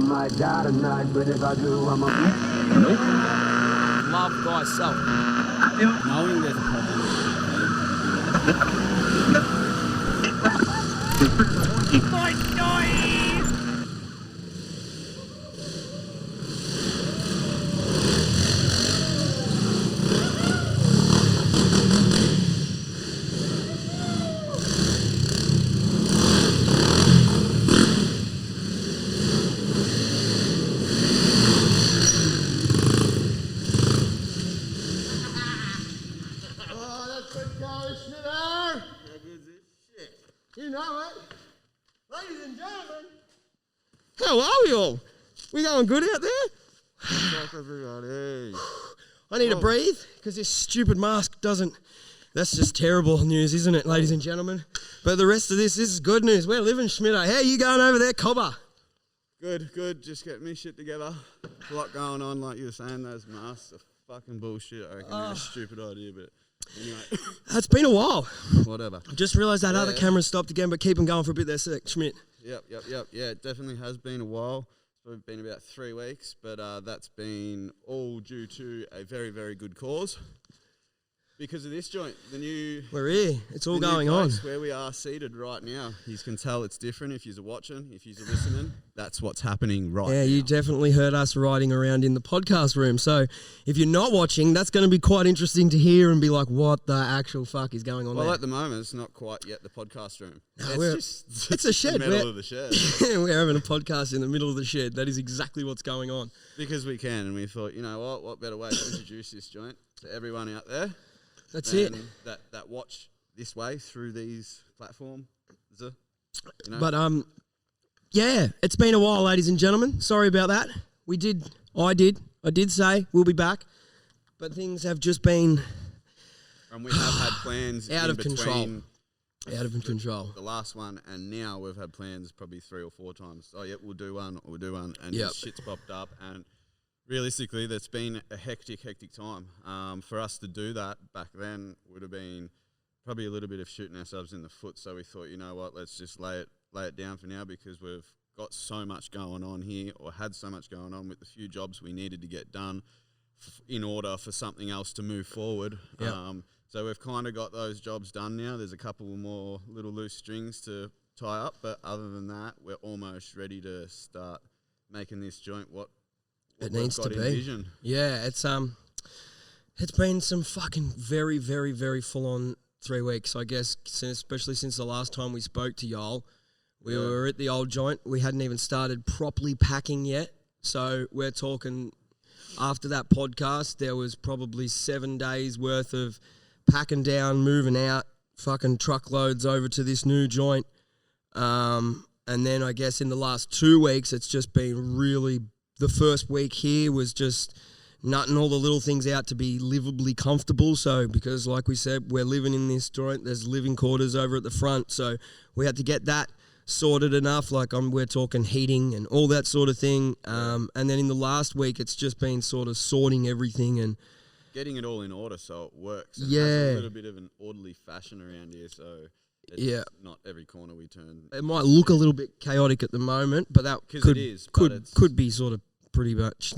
might die tonight, but if I do, I'm a... Love thyself. Knowing there's a problem. You know it. Ladies and gentlemen, how are we all? We going good out there? I need to breathe because this stupid mask doesn't... That's just terrible news, isn't it, ladies and gentlemen? But the rest of this is good news. We're living, Schmitto. How are you going over there, Cobber? Good. Just getting me shit together. A lot going on, like you were saying. Those masks are fucking bullshit. I reckon they're a stupid idea, but anyway. It's been a while. Whatever. Just realised that other camera stopped again, but keep them going for a bit there, Schmidt. Yep. Yeah, it definitely has been a while. It's probably been about 3 weeks, but that's been all due to a very, very good cause. Because of this joint, the new... We're here. It's all going on. Where we are seated right now. You can tell it's different if you're watching, if you're listening. That's what's happening right now. Yeah, you definitely heard us riding around in the podcast room. So if you're not watching, that's going to be quite interesting to hear and be like, what the actual fuck is going on there? Well, at the moment, it's not quite yet the podcast room. No, it's a shed. The middle of the shed. We're having a podcast in the middle of the shed. That is exactly what's going on. Because we can, and we thought, you know what better way to introduce this joint to everyone out there. That's it. That watch this way through these platforms. You know? But yeah, it's been a while, ladies and gentlemen. Sorry about that. I did say we'll be back, but things have just been... And we have had plans out of control. Out of control. The last one, and now we've had plans probably 3 or 4 times. Oh, yeah, we'll do one, and just shit's popped up, and... Realistically, that's been a hectic time. For us to do that back then would have been probably a little bit of shooting ourselves in the foot. So we thought, you know what, let's just lay it down for now because we've got so much going on here, or had so much going on with the few jobs we needed to get done in order for something else to move forward. Yep. So we've kind of got those jobs done now. There's a couple more little loose strings to tie up, but other than that, we're almost ready to start making this joint what it needs to be. Vision. Yeah, it's been some fucking very, very, very full on 3 weeks, I guess, especially since the last time we spoke to y'all. We were at the old joint. We hadn't even started properly packing yet. So we're talking after that podcast, there was probably 7 days worth of packing down, moving out, fucking truckloads over to this new joint. And then I guess in the last 2 weeks, it's just been really... The first week here was just nutting all the little things out to be livably comfortable. So because like we said, we're living in this joint, there's living quarters over at the front. So we had to get that sorted enough. Like we're talking heating and all that sort of thing. And then in the last week, it's just been sort of sorting everything and getting it all in order so it works. It has a little bit of an orderly fashion around here. So it's not every corner we turn. It might look a little bit chaotic at the moment, but that could be sort of pretty much,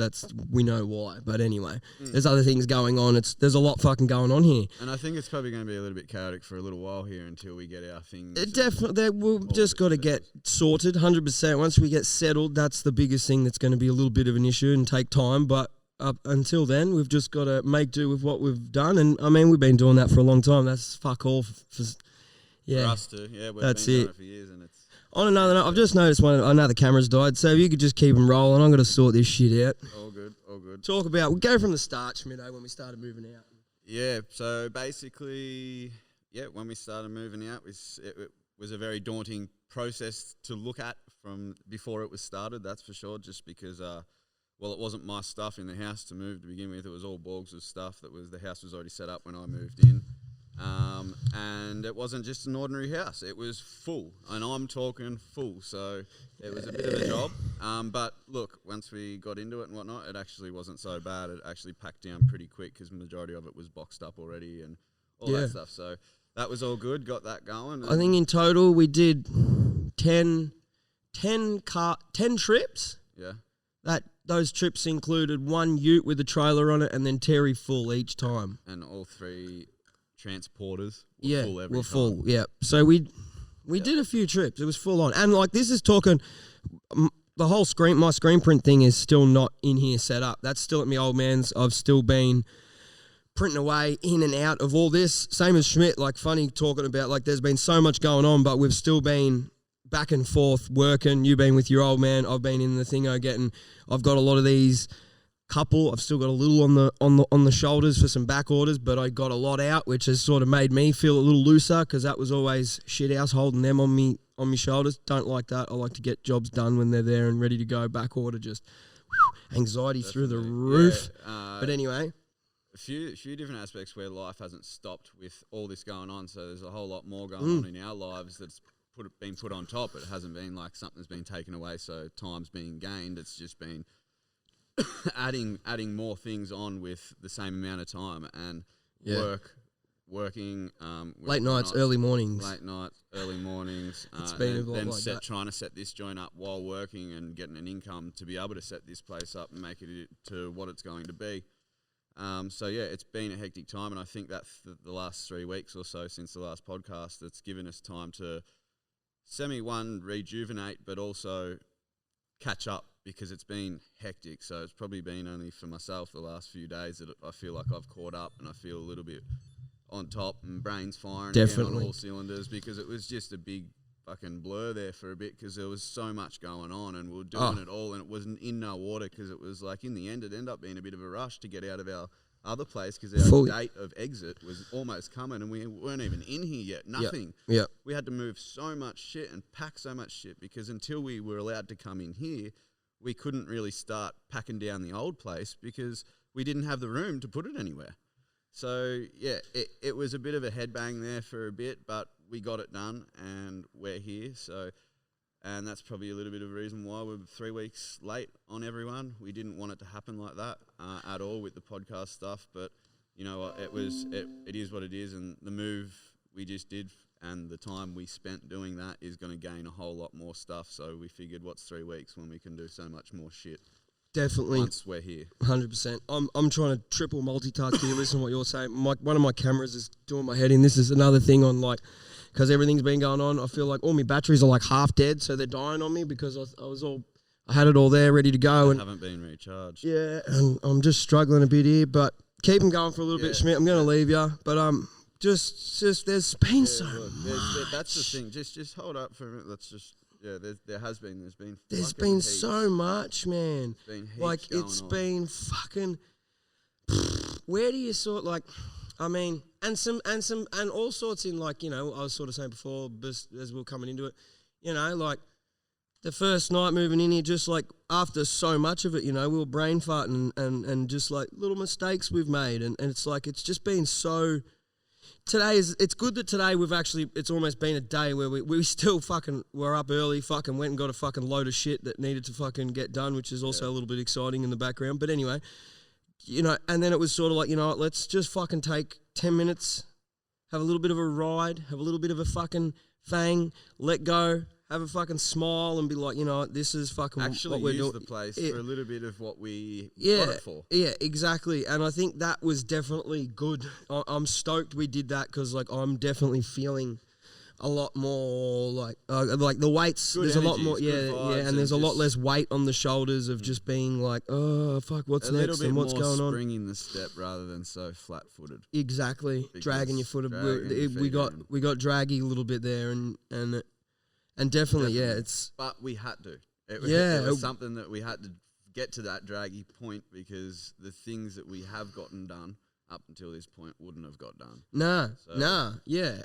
we know why. But anyway, there's other things going on. There's a lot fucking going on here. And I think it's probably going to be a little bit chaotic for a little while here until we get our things. We've just got to get sorted 100%. Once we get settled, that's the biggest thing that's going to be a little bit of an issue and take time. But up until then, we've just got to make do with what we've done. And I mean, we've been doing that for a long time. That's fuck all for us too. Yeah, we've been doing it for years and it's... On another note, I've just noticed another camera's died, so if you could just keep them rolling, I'm going to sort this shit out. All good. We'll go from the start, Schmitto, when we started moving out. Yeah, so basically, when we started moving out, it was a very daunting process to look at from before it was started, that's for sure, just because, it wasn't my stuff in the house to move to begin with. It was all Borgs' stuff. The house was already set up when I moved in. And it wasn't just an ordinary house. It was full, and I'm talking full. So it was a bit of a job. But look, once we got into it and whatnot, it actually wasn't so bad. It actually packed down pretty quick because the majority of it was boxed up already and all that stuff. So that was all good. Got that going. I think in total we did 10 trips. Yeah. Those trips included one ute with a trailer on it and then Terry full each time. And all 3 transporters were full every we're time. full. Yeah. So we did a few trips. It was full on. And like this is talking the whole my screen print thing is still not in here set up. That's still at my old man's. I've still been printing away in and out of all this. Same as Schmidt, like funny talking about like there's been so much going on, but we've still been back and forth working. You've been with your old man. I've been in the thingo I've got a lot of these couple. I've still got a little on the shoulders for some back orders, but I got a lot out, which has sort of made me feel a little looser because that was always shit house holding them on me shoulders. Don't like that. I like to get jobs done when they're there and ready to go. Back order just anxiety through the roof. Yeah, but anyway. A few different aspects where life hasn't stopped with all this going on. So there's a whole lot more going on in our lives that's been put on top. It hasn't been like something's been taken away, so time's being gained. It's just been adding more things on with the same amount of time and working. Late nights, early mornings. Late nights, early mornings. It's been a lot then like that. Trying to set this joint up while working and getting an income to be able to set this place up and make it to what it's going to be. So yeah, it's been a hectic time, and I think that the last 3 weeks or so since the last podcast, it's given us time to rejuvenate, but also catch up because it's been hectic. So it's probably been only for myself the last few days that I feel like I've caught up and I feel a little bit on top and brains firing again on all cylinders because it was just a big fucking blur there for a bit because there was so much going on and we were doing it all and it wasn't in no order because it was like in the end it ended up being a bit of a rush to get out of our other place because our date of exit was almost coming and we weren't even in here yet. Nothing. Yeah. We had to move so much shit and pack so much shit because until we were allowed to come in here, we couldn't really start packing down the old place because we didn't have the room to put it anywhere. So, yeah, it was a bit of a headbang there for a bit, but we got it done and we're here. So, and that's probably a little bit of a reason why we're 3 weeks late on everyone. We didn't want it to happen like that at all with the podcast stuff, but you know what, it is what it is, and the move we just did and the time we spent doing that is going to gain a whole lot more stuff. So we figured, what's 3 weeks when we can do so much more shit? Definitely. Once we're here. 100%. I'm trying to triple multitask here. Listen to what you're saying. One of my cameras is doing my head in. This is another thing on like, because everything's been going on. I feel like all my batteries are like half dead, so they're dying on me because I had it all there ready to go. They and haven't been recharged. Yeah, and I'm just struggling a bit here, but keep them going for a little bit, Schmidt. I'm going to leave you, but just there's been so much. That's the thing. Just hold up for a minute. Let's just. Yeah, there's been so much, man. It's been fucking. Where do you sort like? I mean, and all sorts in like, you know, I was sort of saying before, as we were coming into it, you know, like the first night moving in here, just like after so much of it, you know, we were brain farting and just like little mistakes we've made, and it's like it's just been so. It's good that today it's almost been a day where we still fucking were up early, fucking went and got a fucking load of shit that needed to fucking get done, which is also a little bit exciting in the background. But anyway, you know, and then it was sort of like, you know what, let's just fucking take 10 minutes, have a little bit of a ride, have a little bit of a fucking thing, let go, have a fucking smile and be like, you know what, this is fucking actually what we're doing. Actually use the place for a little bit of what we got it for. Yeah, exactly. And I think that was definitely good. I'm stoked we did that because, like, I'm definitely feeling a lot more, like the weights. Good there's energies, a lot more, and there's a lot less weight on the shoulders of just being like, oh, fuck, what's next and what's going on. A little bit more spring in the step rather than so flat-footed. Exactly. Dragging your foot. We got draggy a little bit there and definitely, it's... But we had to. It was something that we had to get to that draggy point because the things that we have gotten done up until this point wouldn't have got done. Yeah.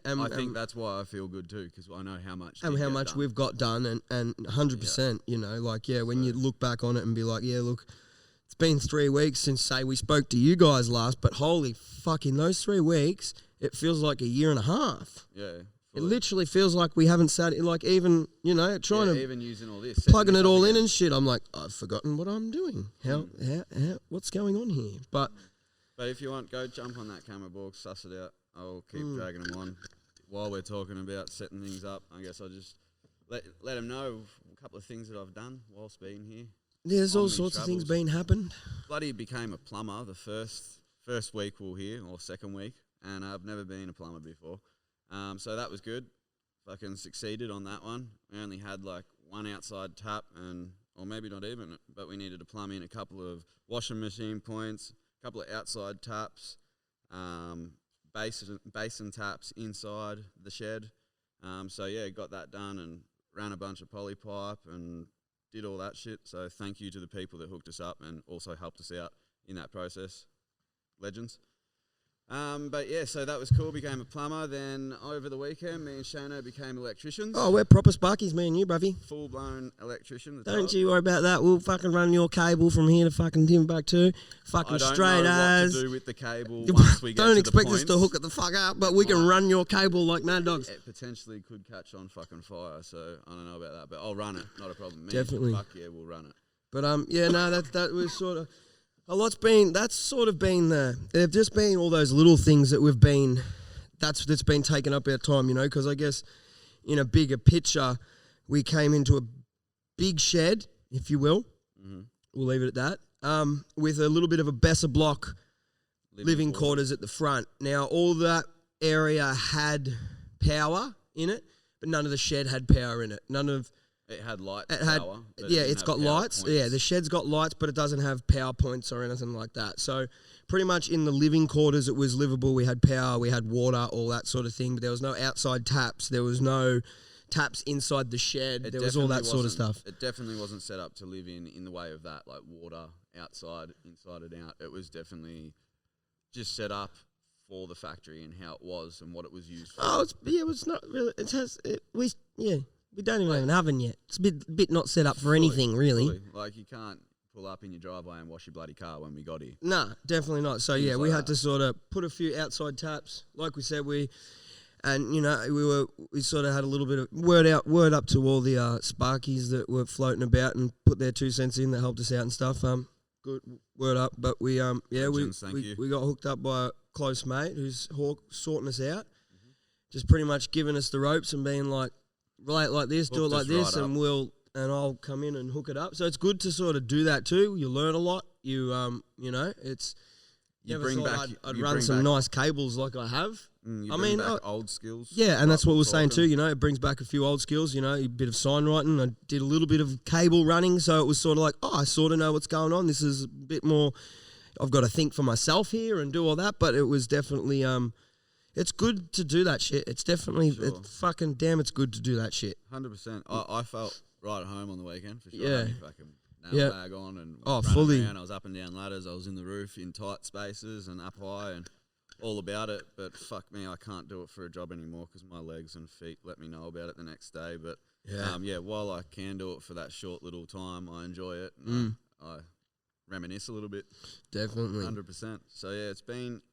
I think that's why I feel good too because I know how much we've got done and 100%, you know, like, when you look back on it and be like, look, it's been 3 weeks since, say, we spoke to you guys last, but holy fuck, in those 3 weeks, it feels like a year and a half. Yeah. It literally feels like we haven't sat, like, even, you know, trying to... even using all this. Plugging it all in and shit. I'm like, I've forgotten what I'm doing. How what's going on here? But if you want, go jump on that camera, Borg, suss it out. I'll keep dragging them on. While we're talking about setting things up, I guess I'll just let them know a couple of things that I've done whilst being here. There's all on me sorts of things travels. being happened. Bloody became a plumber the first week we were here, or second week, and I've never been a plumber before. So that was good. Fucking succeeded on that one. We only had like one outside tap, or maybe not even, but we needed to plumb in a couple of washing machine points, a couple of outside taps, basin taps inside the shed. So yeah, got that done and ran a bunch of poly pipe and did all that shit. So thank you to the people that hooked us up and also helped us out in that process. Legends. But yeah, so that was cool. Became a plumber. Then over the weekend, me and Shano became electricians. Oh, we're proper Sparkies, me and you, bruv. Full blown electrician. Don't you worry about that. We'll fucking run your cable from here to fucking Timbuktu. Fucking I don't straight know as. what to do with the cable once we get Don't to expect the us to points. hook it the fuck up, but we can run your cable like mad dogs. It potentially could catch on fucking fire, so I don't know about that, but I'll run it. Not a problem. Me, Definitely. Fuck yeah, we'll run it. But yeah, no, that was sort of a lot's been. That's sort of been there've just been all those little things that we've been. That's been taking up our time, you know. Because I guess in a bigger picture, we came into a big shed, if you will. Mm-hmm. We'll leave it at that. With a little bit of a Besser block living quarters at the front. Now all that area had power in it, but none of the shed had power in it. None of It had lights. it had, power, but yeah, didn't it's have got power lights. points. Yeah, the shed's got lights, but it doesn't have power points or anything like that. So pretty much in the living quarters, it was livable. We had power, we had water, all that sort of thing. But there was no outside taps. There was no taps inside the shed. There was all that sort of stuff. It definitely wasn't set up to live in the way of that, like water outside, inside and out. It was definitely just set up for the factory and how it was and what it was used for. Oh, it's not really. We don't even have an oven yet. It's a bit not set up for anything, really. Fully. Like, you can't pull up in your driveway and wash your bloody car when we got here. No, definitely not. So yeah, we like had that. to sort of put a few outside taps, like we said. We sort of had a little bit of word up to all the Sparkies that were floating about and put their 2 cents in that helped us out and stuff. Good word up, but we Legends, thank you. we got hooked up by a close mate who's sorting us out, just pretty much giving us the ropes and being like, relate like this, do it Hooked like us this, right and I'll come in and hook it up. So it's good to sort of do that too. You learn a lot. It's. You Never bring thought back- I'd you run bring some back- nice cables like I have. You I bring mean, back old skills. Yeah, and like that's what we were saying too. talking. You know, it brings back a few old skills. You know, a bit of sign writing. I did a little bit of cable running, so it was sort of like, I sort of know what's going on. This is a bit more. I've got to think for myself here and do all that. But it was definitely it's good to do that shit. It's definitely it's fucking damn. It's good to do that shit. 100%. I felt right at home on the weekend for sure. Yeah. I had my fucking Yeah. bag on and Oh, running fully. around. I was up and down ladders. I was in the roof in tight spaces and up high and all about it. But fuck me, I can't do it for a job anymore because my legs and feet let me know about it the next day. But while I can do it for that short little time, I enjoy it. And I reminisce a little bit. Definitely. 100%. So yeah,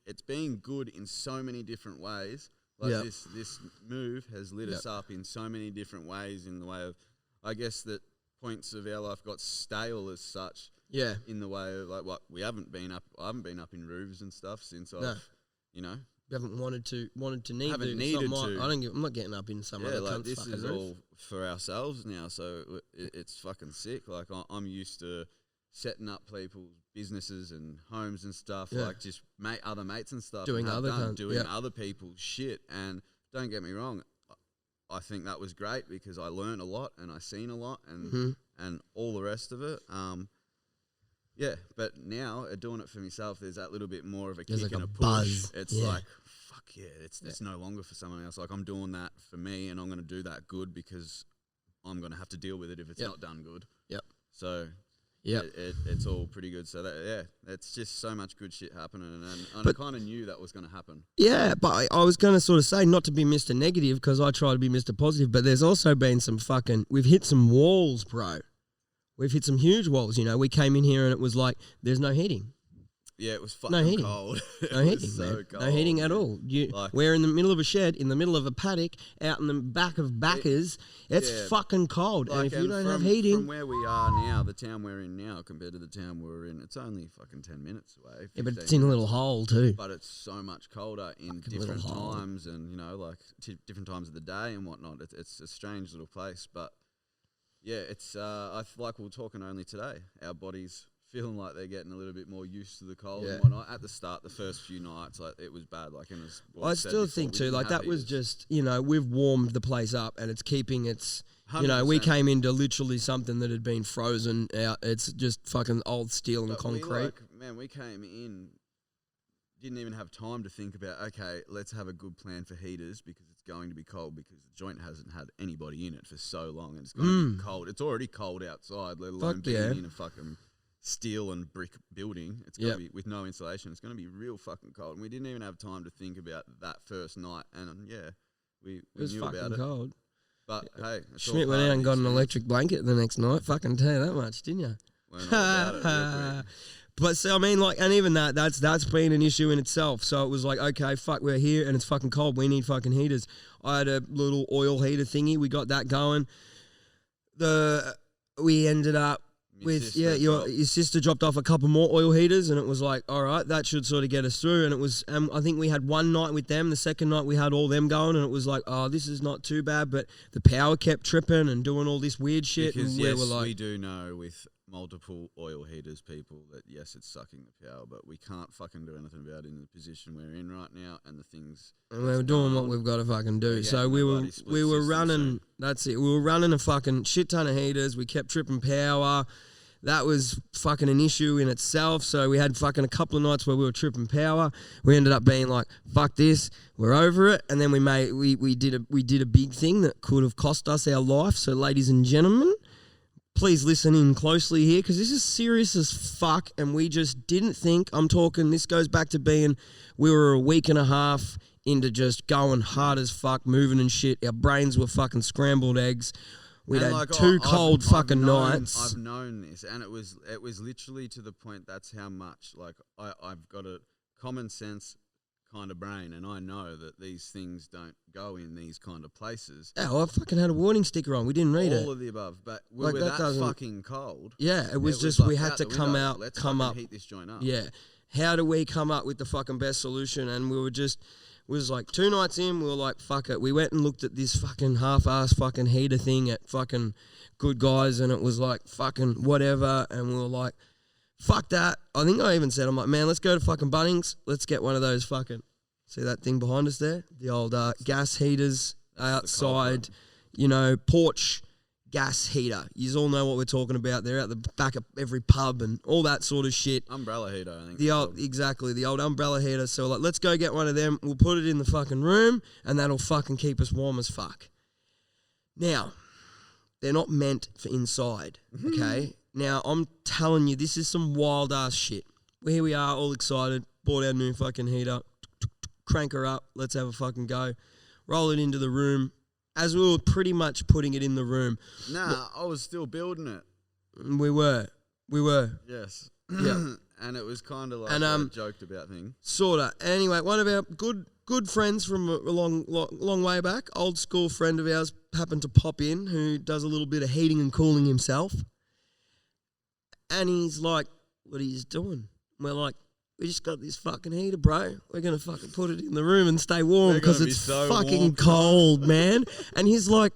it's been good in so many different ways. Like Yep. this move has lit us up in so many different ways. In the way of, I guess that points of our life got stale as such. Yeah. In the way of like what we haven't been up. I haven't been up in roofs and stuff since No. I've, you know. We haven't wanted to need Haven't to. It's needed not to. I'm not getting up in some Yeah, other like cunt's this fucking is roof. all for ourselves now, so it's fucking sick. Like I'm used to setting up people's businesses and homes and stuff, Yeah. like just other mates and stuff, Doing and have other done, cunt- doing yeah. other people's shit. And don't get me wrong, I think that was great because I learned a lot and I seen a lot and all the rest of it. Yeah, but now doing it for myself, there's that little bit more of a There's kick like and a a push. buzz. It's Yeah. like, fuck yeah, it's no longer for someone else. Like I'm doing that for me, and I'm going to do that good because I'm going to have to deal with it if it's Yep. not done good. Yep. So Yep. it's all pretty good. So it's just so much good shit happening, and I kind of knew that was going to happen. Yeah, but I was going to sort of say, not to be Mr. Negative, because I try to be Mr. Positive, but there's also been some we've hit some walls, bro. We've hit some huge walls, you know. We came in here and it was like, there's no heating. Yeah, it was No fucking heating. cold. No It heating, was so man. cold, No heating at man. all. Like- We're in the middle of a shed, in the middle of a paddock, out in the back of Backers. It's yeah. fucking cold. Like, and if you don't have from heating... where we are now, the town we're in now, compared to the town we were in, it's only fucking 10 minutes away. Yeah, but 15 it's in a minutes. little hole too. But it's so much colder in Fucking little different hole. times, and you know, like different times of the day and whatnot. It's a strange little place, but Yeah, it's like we were talking only today. Our bodies feeling like they're getting a little bit more used to the cold and whatnot. At the start, the first few nights, like it was bad. Like, I still think too, like that was just, you know, we've warmed the place up and it's keeping its. 100%. You know, we came into literally something that had been frozen out. It's just fucking old steel and concrete. We came in, didn't even have time to think about, okay, let's have a good plan for heaters because it's going to be cold because the joint hasn't had anybody in it for so long and it's going to be cold. It's already cold outside, let alone being in a fucking steel and brick building. It's going to be, with no insulation, it's going to be real fucking cold. And we didn't even have time to think about that first night. And we knew about it. Cold. But hey, Schmidt went out and got an electric blanket the next night. Fucking tell you that much, didn't you? But so I mean, like, and even that's been an issue in itself. So it was like, okay, fuck, we're here and it's fucking cold. We need fucking heaters. I had a little oil heater thingy. We got that going. We ended up with your sister dropped off a couple more oil heaters, and it was like, all right, that should sort of get us through. And it was, I think we had one night with them. The second night we had all them going, and it was like, oh, this is not too bad. But the power kept tripping and doing all this weird shit. Because and yes, we were like, we do know with multiple oil heaters, people, that yes, it's sucking the power, but we can't fucking do anything about it in the position we're in right now, and the things. And we're doing what we've got to fucking do. So we were running. That's it. We were running a fucking shit ton of heaters. We kept tripping power. That was fucking an issue in itself. So we had fucking a couple of nights where we were tripping power. We ended up being like, fuck this, we're over it. And then we did a big thing that could have cost us our life. So ladies and gentlemen, please listen in closely here because this is serious as fuck and we just didn't think, I'm talking, this goes back to being, we were a week and a half into just going hard as fuck, moving and shit. Our brains were fucking scrambled eggs. We'd had like, two cold fucking nights. I've known this, and it was literally to the point. That's how much like I've got a common sense kind of brain, and I know that these things don't go in these kind of places. Yeah, well, I fucking had a warning sticker on. We didn't read it. All of the above, but we were that fucking cold. Yeah, it was just like we had to come out, let's come up, heat this joint up. Yeah, how do we come up with the fucking best solution? And we were just. Was like 2 nights in, we were like, fuck it. We went and looked at this fucking half-ass fucking heater thing at fucking Good Guys, and it was like fucking whatever, and we were like, fuck that. I think I even said, I'm like, man, let's go to fucking Bunnings. Let's get one of those fucking, see that thing behind us there? The old gas heaters outside, you know, porch gas heater. You all know what we're talking about. They're at the back of every pub and all that sort of shit. Umbrella heater, I think. The old umbrella heater. So like, let's go get one of them. We'll put it in the fucking room and that'll fucking keep us warm as fuck. Now, they're not meant for inside, okay? Now, I'm telling you, this is some wild ass shit. Here we are, all excited, bought our new fucking heater, crank her up, let's have a fucking go. Roll it into the room. As we were pretty much putting it in the room. Nah, I was still building it. We were. Yes. Yeah. And it was kind of like a joked about thing. Sorta. Anyway, one of our good friends from a long way back, old school friend of ours, happened to pop in, who does a little bit of heating and cooling himself. And he's like, what are you doing? We're like, we just got this fucking heater, bro. We're going to fucking put it in the room and stay warm because it's so fucking warm. Cold, man. And he's like,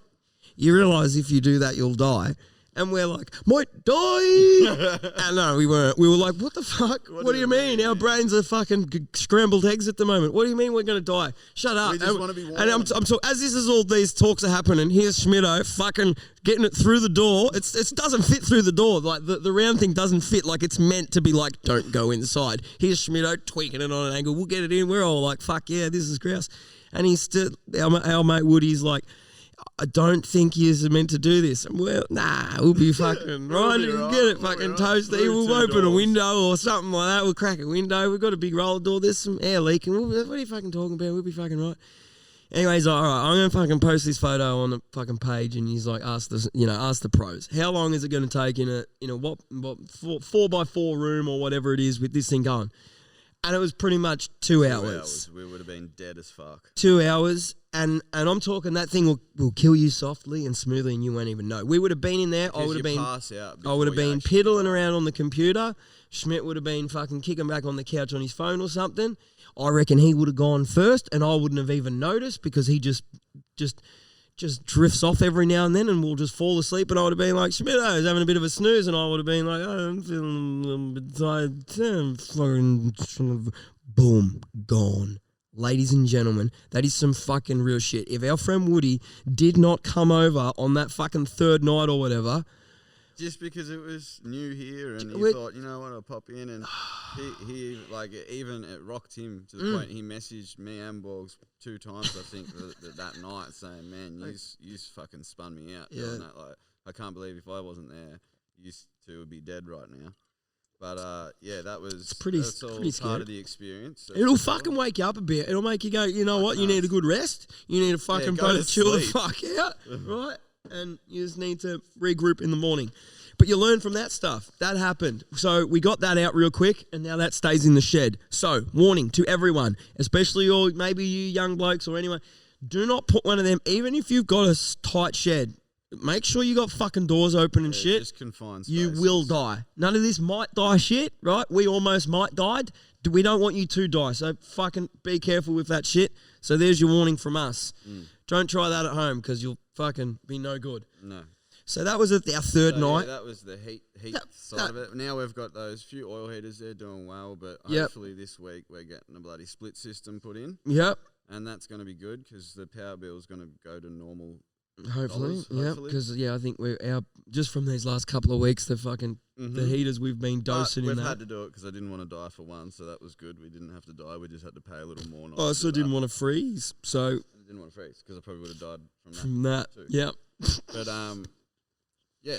you realise if you do that, you'll die. And we're like, might die. And no, we weren't. We were like, what the fuck? What do you mean? Our brains are fucking scrambled eggs at the moment. What do you mean we're going to die? Shut up. We just want to be warm. And I'm as this is all these talks are happening, here's Schmitto fucking getting it through the door. It doesn't fit through the door. Like the round thing doesn't fit. Like it's meant to be like, don't go inside. Here's Schmitto tweaking it on an angle. We'll get it in. We're all like, fuck yeah, this is grouse. And he's still, our mate Woody's like, I don't think you're meant to do this. And we'll be fucking right. Get it fucking toasty. We'll open a window or something like that. We'll crack a window. We've got a big roller door. There's some air leaking. What are you fucking talking about? We'll be fucking right. Anyways, all right, I'm going to fucking post this photo on the fucking page, and he's like, ask the pros. How long is it going to take in a what 4x4 room or whatever it is with this thing going? And it was pretty much 2 hours. We would have been dead as fuck. 2 hours. And I'm talking that thing will kill you softly and smoothly and you won't even know. We would have been in there. I would have been piddling around on the computer. Schmidt would have been fucking kicking back on the couch on his phone or something. I reckon he would have gone first and I wouldn't have even noticed because he just just drifts off every now and then and we'll just fall asleep, and I would have been like, Schmitto's having a bit of a snooze, and I would have been like, oh, I'm feeling a bit tired. Fucking boom, gone. Ladies and gentlemen, that is some fucking real shit. If our friend Woody did not come over on that fucking third night or whatever, just because it was new here, and he thought, you know what, I'll pop in, and he like, even it rocked him to the point he messaged me and Borgs 2 times, I think, that night, saying, "Man, you fucking spun me out." Yeah. Doing that. Like, I can't believe if I wasn't there, you two would be dead right now. But yeah, that's pretty all scary. part of the experience. That's it'll all. fucking wake you up a bit. It'll make you go, you know what, you need a good rest. You need to fucking go to chill the sleep. fuck out, right? And you just need to regroup in the morning. But you learn from that stuff. That happened. So we got that out real quick, and now that stays in the shed. So, warning to everyone, especially all maybe you young blokes or anyone, do not put one of them, even if you've got a tight shed, make sure you got fucking doors open and shit. Just confined You spaces. will die. None of this might die shit, right? We almost might died. We don't want you to die. So fucking be careful with that shit. So there's your warning from us. Don't try that at home because you'll fucking be no good. No. So that was our third night. Yeah, that was the heat side that- of it. Now we've got those few oil heaters. They're doing well, but Yep. hopefully this week we're getting a bloody split system put in, Yep. and that's going to be good because the power bill is going to go to normal. Hopefully. Dollars, Yeah. hopefully. Because I think just from these last couple of weeks, the fucking the heaters we've been dosing We've in that. had to do it because I didn't want to die for one, so that was good. We didn't have to die. We just had to pay a little more. I also didn't want to freeze. So I didn't want to freeze because I probably would have died from that. from that, too. yep. But yeah,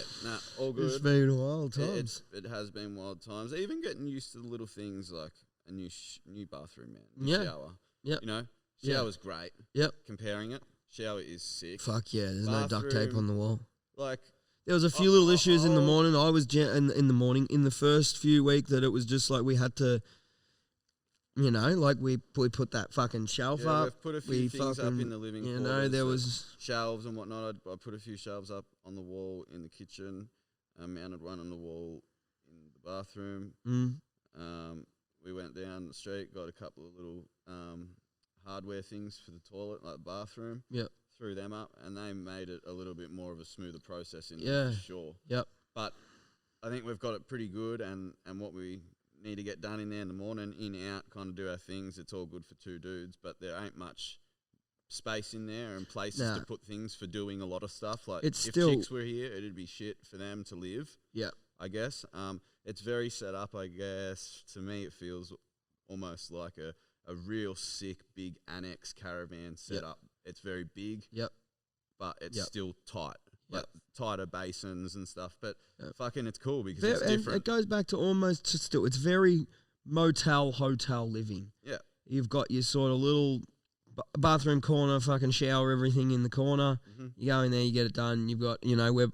all good. It's been wild It- times. It has been wild times. Even getting used to the little things like a new bathroom, man. New Yeah. shower. Yep. You know, Yeah. shower's great. Yep. Comparing it, shower is sick. Fuck yeah. There's no duct tape Bathroom. on the wall. Like, There was a few little issues in the oh. morning. I was in the morning in the first few weeks that it was just like we had to, you know, like we put that fucking shelf yeah, up. we've put a few we things up fucking, in the living you quarters. know, there that- was shelves and whatnot. I put a few shelves up on the wall in the kitchen. I mounted one on the wall in the bathroom. We went down the street, got a couple of little hardware things for the toilet, like the bathroom. Yep. Threw them up, and they made it a little bit more of a smoother process in Yeah. there, for sure. Yep. But I think we've got it pretty good, and what we need to get done in there in the morning, in, out, kind of do our things. It's all good for 2 dudes, but there ain't much space in there and places Nah. to put things for doing a lot of stuff. Like, It's if still- chicks were here, it'd be shit for them to live, Yep. I guess. It's very set up, I guess. To me, it feels almost like a real sick, big annex caravan setup. It's very big, Yep. but it's Yep. still tight. Like Yep. tighter basins and stuff. But Yep. fucking it's cool because And it's different. it goes back to almost to still. It's very motel hotel living. Yeah. You've got your sort of little bathroom corner, fucking shower, everything in the corner. You go in there, you get it done. You've got, you know, we're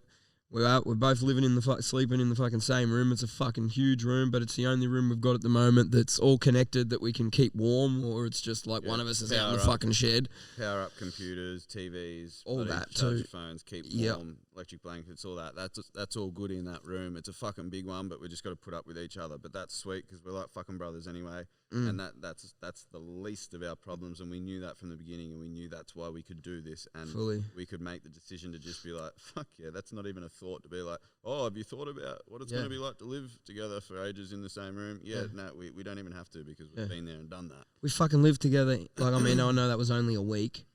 both living in sleeping in the fucking same room. It's a fucking huge room, but it's the only room we've got at the moment that's all connected that we can keep warm, or it's just like one of us is out in the power up. fucking shed. Power up computers, TVs, All bloody that charge too. your phones, keep Yep. warm, electric blankets, all that. That's all good in that room. It's a fucking big one, but we just got to put up with each other. But that's sweet because we're like fucking brothers anyway, and that's the least of our problems. And we knew that from the beginning, and we knew that's why we could do this, and Fully. we could make the decision to just be like, fuck yeah, that's not even a thought to be like, oh, have you thought about what it's Yeah. going to be like to live together for ages in the same room? Yeah. No, we don't even have to because we've been there and done that. We fucking lived together. Like, I mean, I know that was only a week,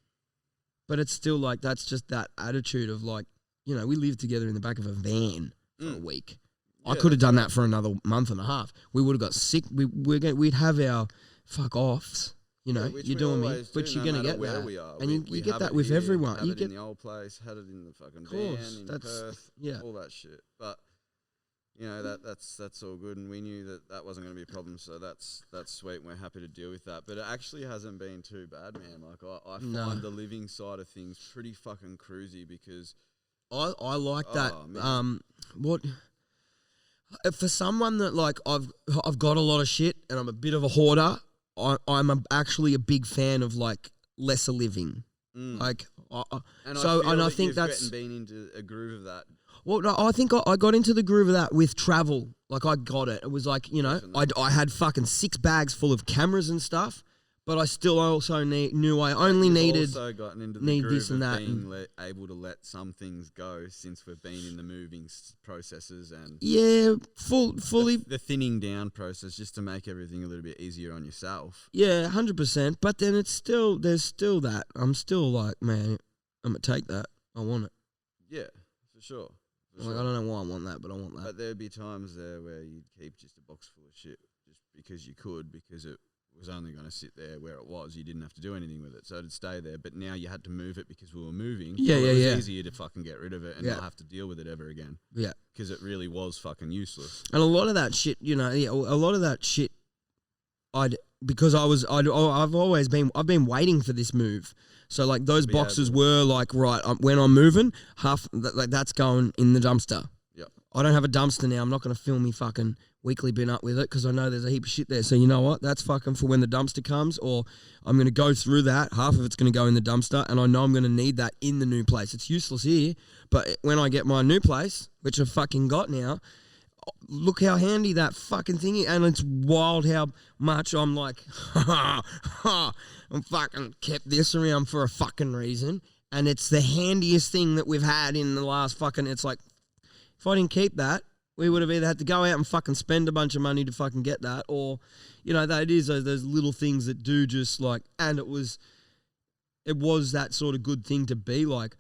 but it's still like, that's just that attitude of like, you know, we lived together in the back of a van for a week. I Yeah, could have done that for another month and a half. We would have got sick. We'd have our fuck offs. You know, which you're we doing me, always but do, you're no gonna matter get where that, we are. and We you get have that it with here, everyone. Have You it get in the old place, had it in the fucking course, van, in that's- Perth, yeah. all that shit. But you know that's all good, and we knew that wasn't going to be a problem. So that's sweet, and we're happy to deal with that. But it actually hasn't been too bad, man. Like I find the living side of things pretty fucking cruisy because I like that. Oh, man. What for someone that like I've got a lot of shit and I'm a bit of a hoarder. I'm actually a big fan of like lesser living. Like, and so I feel and I that think you've that's been into a groove of that. well. No, I think I got into the groove of that with travel. Like I got it. It was like, you know, I had fucking 6 bags full of cameras and stuff. but I also knew I only You've needed. also gotten into the need groove this and of that being and- able to let some things go since we've been in the moving processes and Yeah, fully. the thinning down process, just to make everything a little bit easier on yourself. Yeah, 100%. But then there's still that. I'm still like, man, I'm gonna take that. I want it. Yeah, for sure. For Like, sure. I don't know why I want that, but I want that. But there'd be times there where you'd keep just a box full of shit just because you could, because it was only going to sit there where it was. You didn't have to do anything with it, so it'd stay there. But now you had to move it because we were moving. Yeah, Well, yeah, it was yeah. easier to fucking get rid of it and Yeah. not have to deal with it ever again. Yeah. Because it really was fucking useless. And a lot of that shit, you know, yeah, a lot of that shit, I've been waiting for this move. So like those Be able boxes to- were like, right, when I'm moving, that's going in the dumpster. Yep. I don't have a dumpster now. I'm not going to fill me fucking weekly bin up with it because I know there's a heap of shit there. So you know what? That's fucking for when the dumpster comes, or I'm going to go through that. Half of it's going to go in the dumpster, and I know I'm going to need that in the new place. It's useless here, but when I get my new place, which I've fucking got now, look how handy that fucking thing is. And it's wild how much I'm like, I'm fucking kept this around for a fucking reason. And it's the handiest thing that we've had in the last fucking, it's like, if I didn't keep that, we would have either had to go out and fucking spend a bunch of money to fucking get that, or, you know, that it is those little things that do just like, and it was that sort of good thing to be like,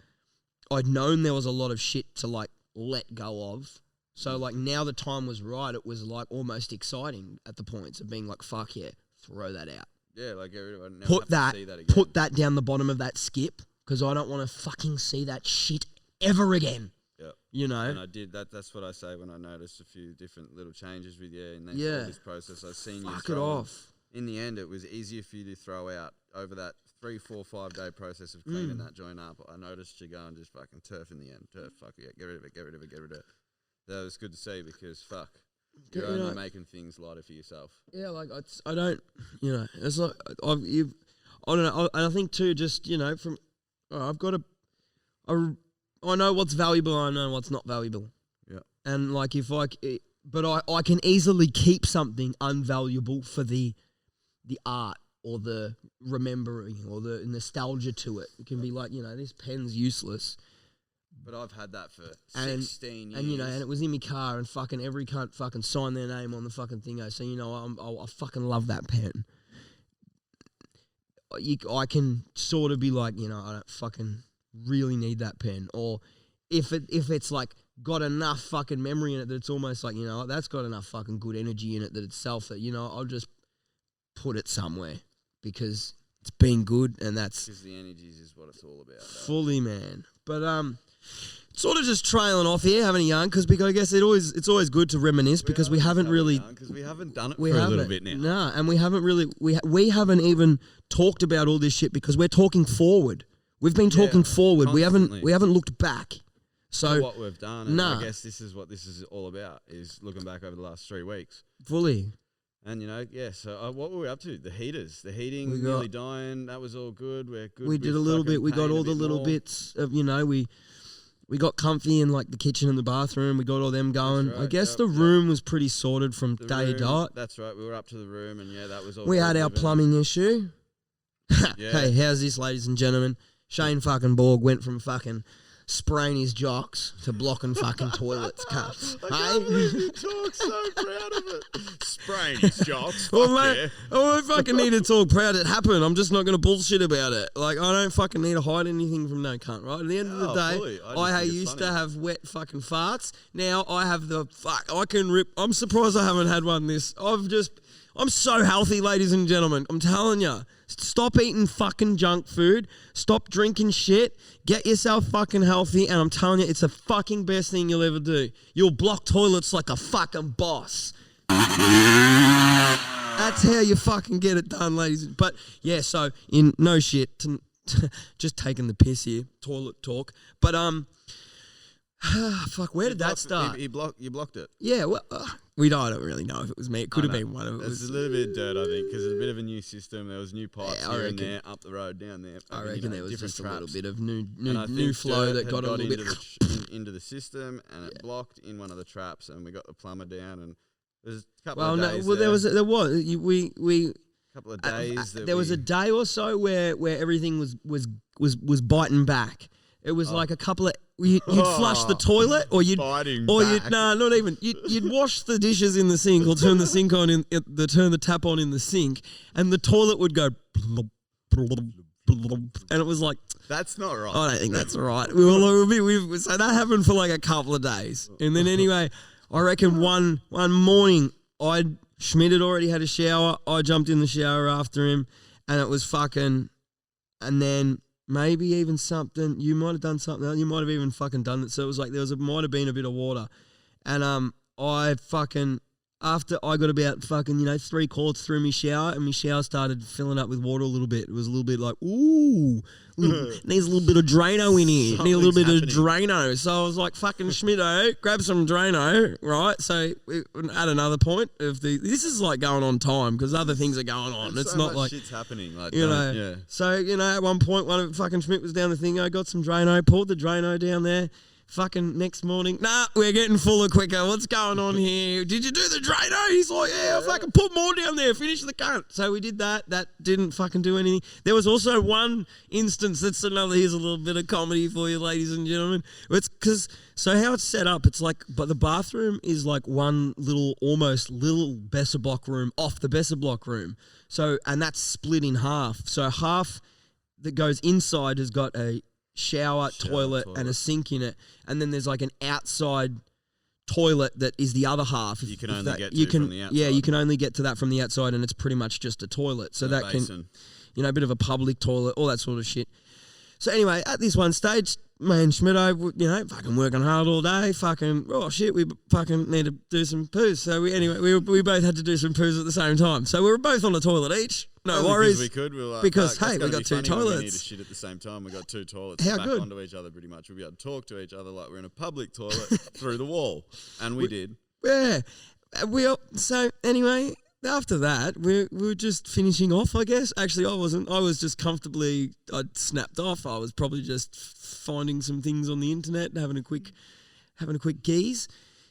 I'd known there was a lot of shit to like let go of. So like now the time was right. It was like almost exciting at the points of being like, fuck yeah, throw that out. Yeah, like everyone never Put have that, to see that again. put that down the bottom of that skip because I don't want to fucking see that shit ever again. Yep. You know? And I did that. That's what I say when I noticed a few different little changes with you in Yeah. this process. I've seen you Fuck it throw on- off. In the end, it was easier for you to throw out over that 3, 4, 5 day process of cleaning that joint up. I noticed you go and just fucking turf in the end. Turf, fuck it, get rid of it, get rid of it, get rid of it. That was good to see because fuck, you're You know- only making things lighter for yourself. Yeah, like I don't, you know, it's like I don't know, and I think too, just you know, from I've got I know what's valuable, I know what's not valuable. Yeah. And like if but I can easily keep something unvaluable for the art or the remembering or the nostalgia to it. It can be like, you know, this pen's useless. But I've had that for And- 16 years. And you know, and it was in my car, and fucking every cunt fucking signed their name on the fucking thing. So you know, I fucking love that pen. I can sort of be like, you know, I don't fucking really need that pen, or if it's like got enough fucking memory in it that it's almost like, you know, that's got enough fucking good energy in it that itself that, you know, I'll just put it somewhere because it's been good, and that's Because the energies is what it's all about. though. fully, man. But sort of just trailing off here, having a yarn, because I guess it's always good to reminisce because we haven't really Because we haven't done it we for a haven't little bit now. Nah, and we haven't really we haven't even talked about all this shit because we're talking forward. We've been talking forward. constantly. We haven't looked back. So What we've done, and Nah. I guess this is what this is all about, is looking back over the last 3 weeks. fully. And, you know, yeah, so what were we up to? The heaters. The heating We nearly got- dying. That was all good. We're good. We did with a little fucking bit. We got painting a all the bit little more. bits of, you know, we got comfy in like the kitchen and the bathroom. We got all them going. I right, guess yep, the yep. room was pretty sorted from The day room, dot. That's right. We were up to the room, and yeah, that was all We good had our living. plumbing issue. Yeah. Hey, how's this, ladies and gentlemen? Shane fucking Borg went from fucking spraying his jocks to blocking fucking toilets, cunts. I can't Hey? believe you talk so proud of it. Spraying his jocks. Well, Fuck mate, yeah. I don't fucking need to talk proud. It happened. I'm just not going to bullshit about it. Like, I don't fucking need to hide anything from no cunt, right? At the end of the Oh, day, fully. I just I think it's used to funny. have wet fucking farts. Now I have the fuck. I can rip. I'm surprised I haven't had one this. I'm so healthy, ladies and gentlemen. I'm telling you. Stop eating fucking junk food. Stop drinking shit. Get yourself fucking healthy. And I'm telling you, it's the fucking best thing you'll ever do. You'll block toilets like a fucking boss. That's how you fucking get it done, ladies. But yeah, so in no shit, just taking the piss here, toilet talk. But fuck, where did that start? You blocked it. Yeah, well, I don't really know if it was me. It could have been one of it. It's a little bit of dirt, I think, because it's a bit of a new system. There was new pipes Yeah, I here and reckon. there, up the road, down there. I fucking, you reckon know, there was different just a little traps. bit of new And I think flow dirt that had got a little into bit. into the system, and it blocked in one of the traps, and we got the plumber down, and there's a couple Well, of no, days well, there was. We couple of days. There was a day or so where everything was biting back. It was like a couple of you'd flush the toilet, or you'd not even you'd wash the dishes in the sink, or turn the sink on turn the tap on in the sink, and the toilet would go. And it was like, that's not right. I don't think that's right. So that happened for like a couple of days, and then anyway, I reckon one morning Schmidt had already had a shower. I jumped in the shower after him, and it was fucking, and then maybe even something. You might have done something else. You might have even fucking done it. So it was like might have been a bit of water, and I fucking. After I got about fucking, 3 quarts through my shower, and my shower started filling up with water a little bit. It was a little bit like, ooh, needs a little bit of Drano in here. Need a little bit of Drano. So I was like, fucking Schmitto, grab some Drano, right? So at another point this is like going on time because other things are going on. It's so not much like shit's happening. Like, yeah. So, at one point, one of fucking Schmidt was down the thing. I got some Drano, poured the Drano down there. Fucking next morning, nah, we're getting fuller quicker. What's going on here? Did you do the Drano? He's like, yeah, fucking put more down there. Finish the cunt. So we did that. That didn't fucking do anything. There was also one instance. Here's a little bit of comedy for you, ladies and gentlemen. So how it's set up, it's like, but the bathroom is like one almost little Besser block room off the Besser block room. So, and that's split in half. So half that goes inside has got a shower, toilet, and a sink in it, and then there's like an outside toilet that is the other half. You can only get to from the outside. Yeah, you can only get to that from the outside, and it's pretty much just a toilet. So that basin. Can, a bit of a public toilet, all that sort of shit. So anyway, at this one stage, me and Schmitto, fucking working hard all day, we fucking need to do some poos. So we both had to do some poos at the same time. So we were both on the toilet each. No worries. We could. We were like, because, hey, we got 2 toilets. We need to shit at the same time. We got 2 toilets How back good? onto each other pretty much. We'll be able to talk to each other like we're in a public toilet through the wall. And we did. Yeah. So anyway, after that, we were just finishing off, I guess. Actually, I wasn't. I was just comfortably, I'd snapped off. I was probably just finding some things on the internet, having a quick geeze.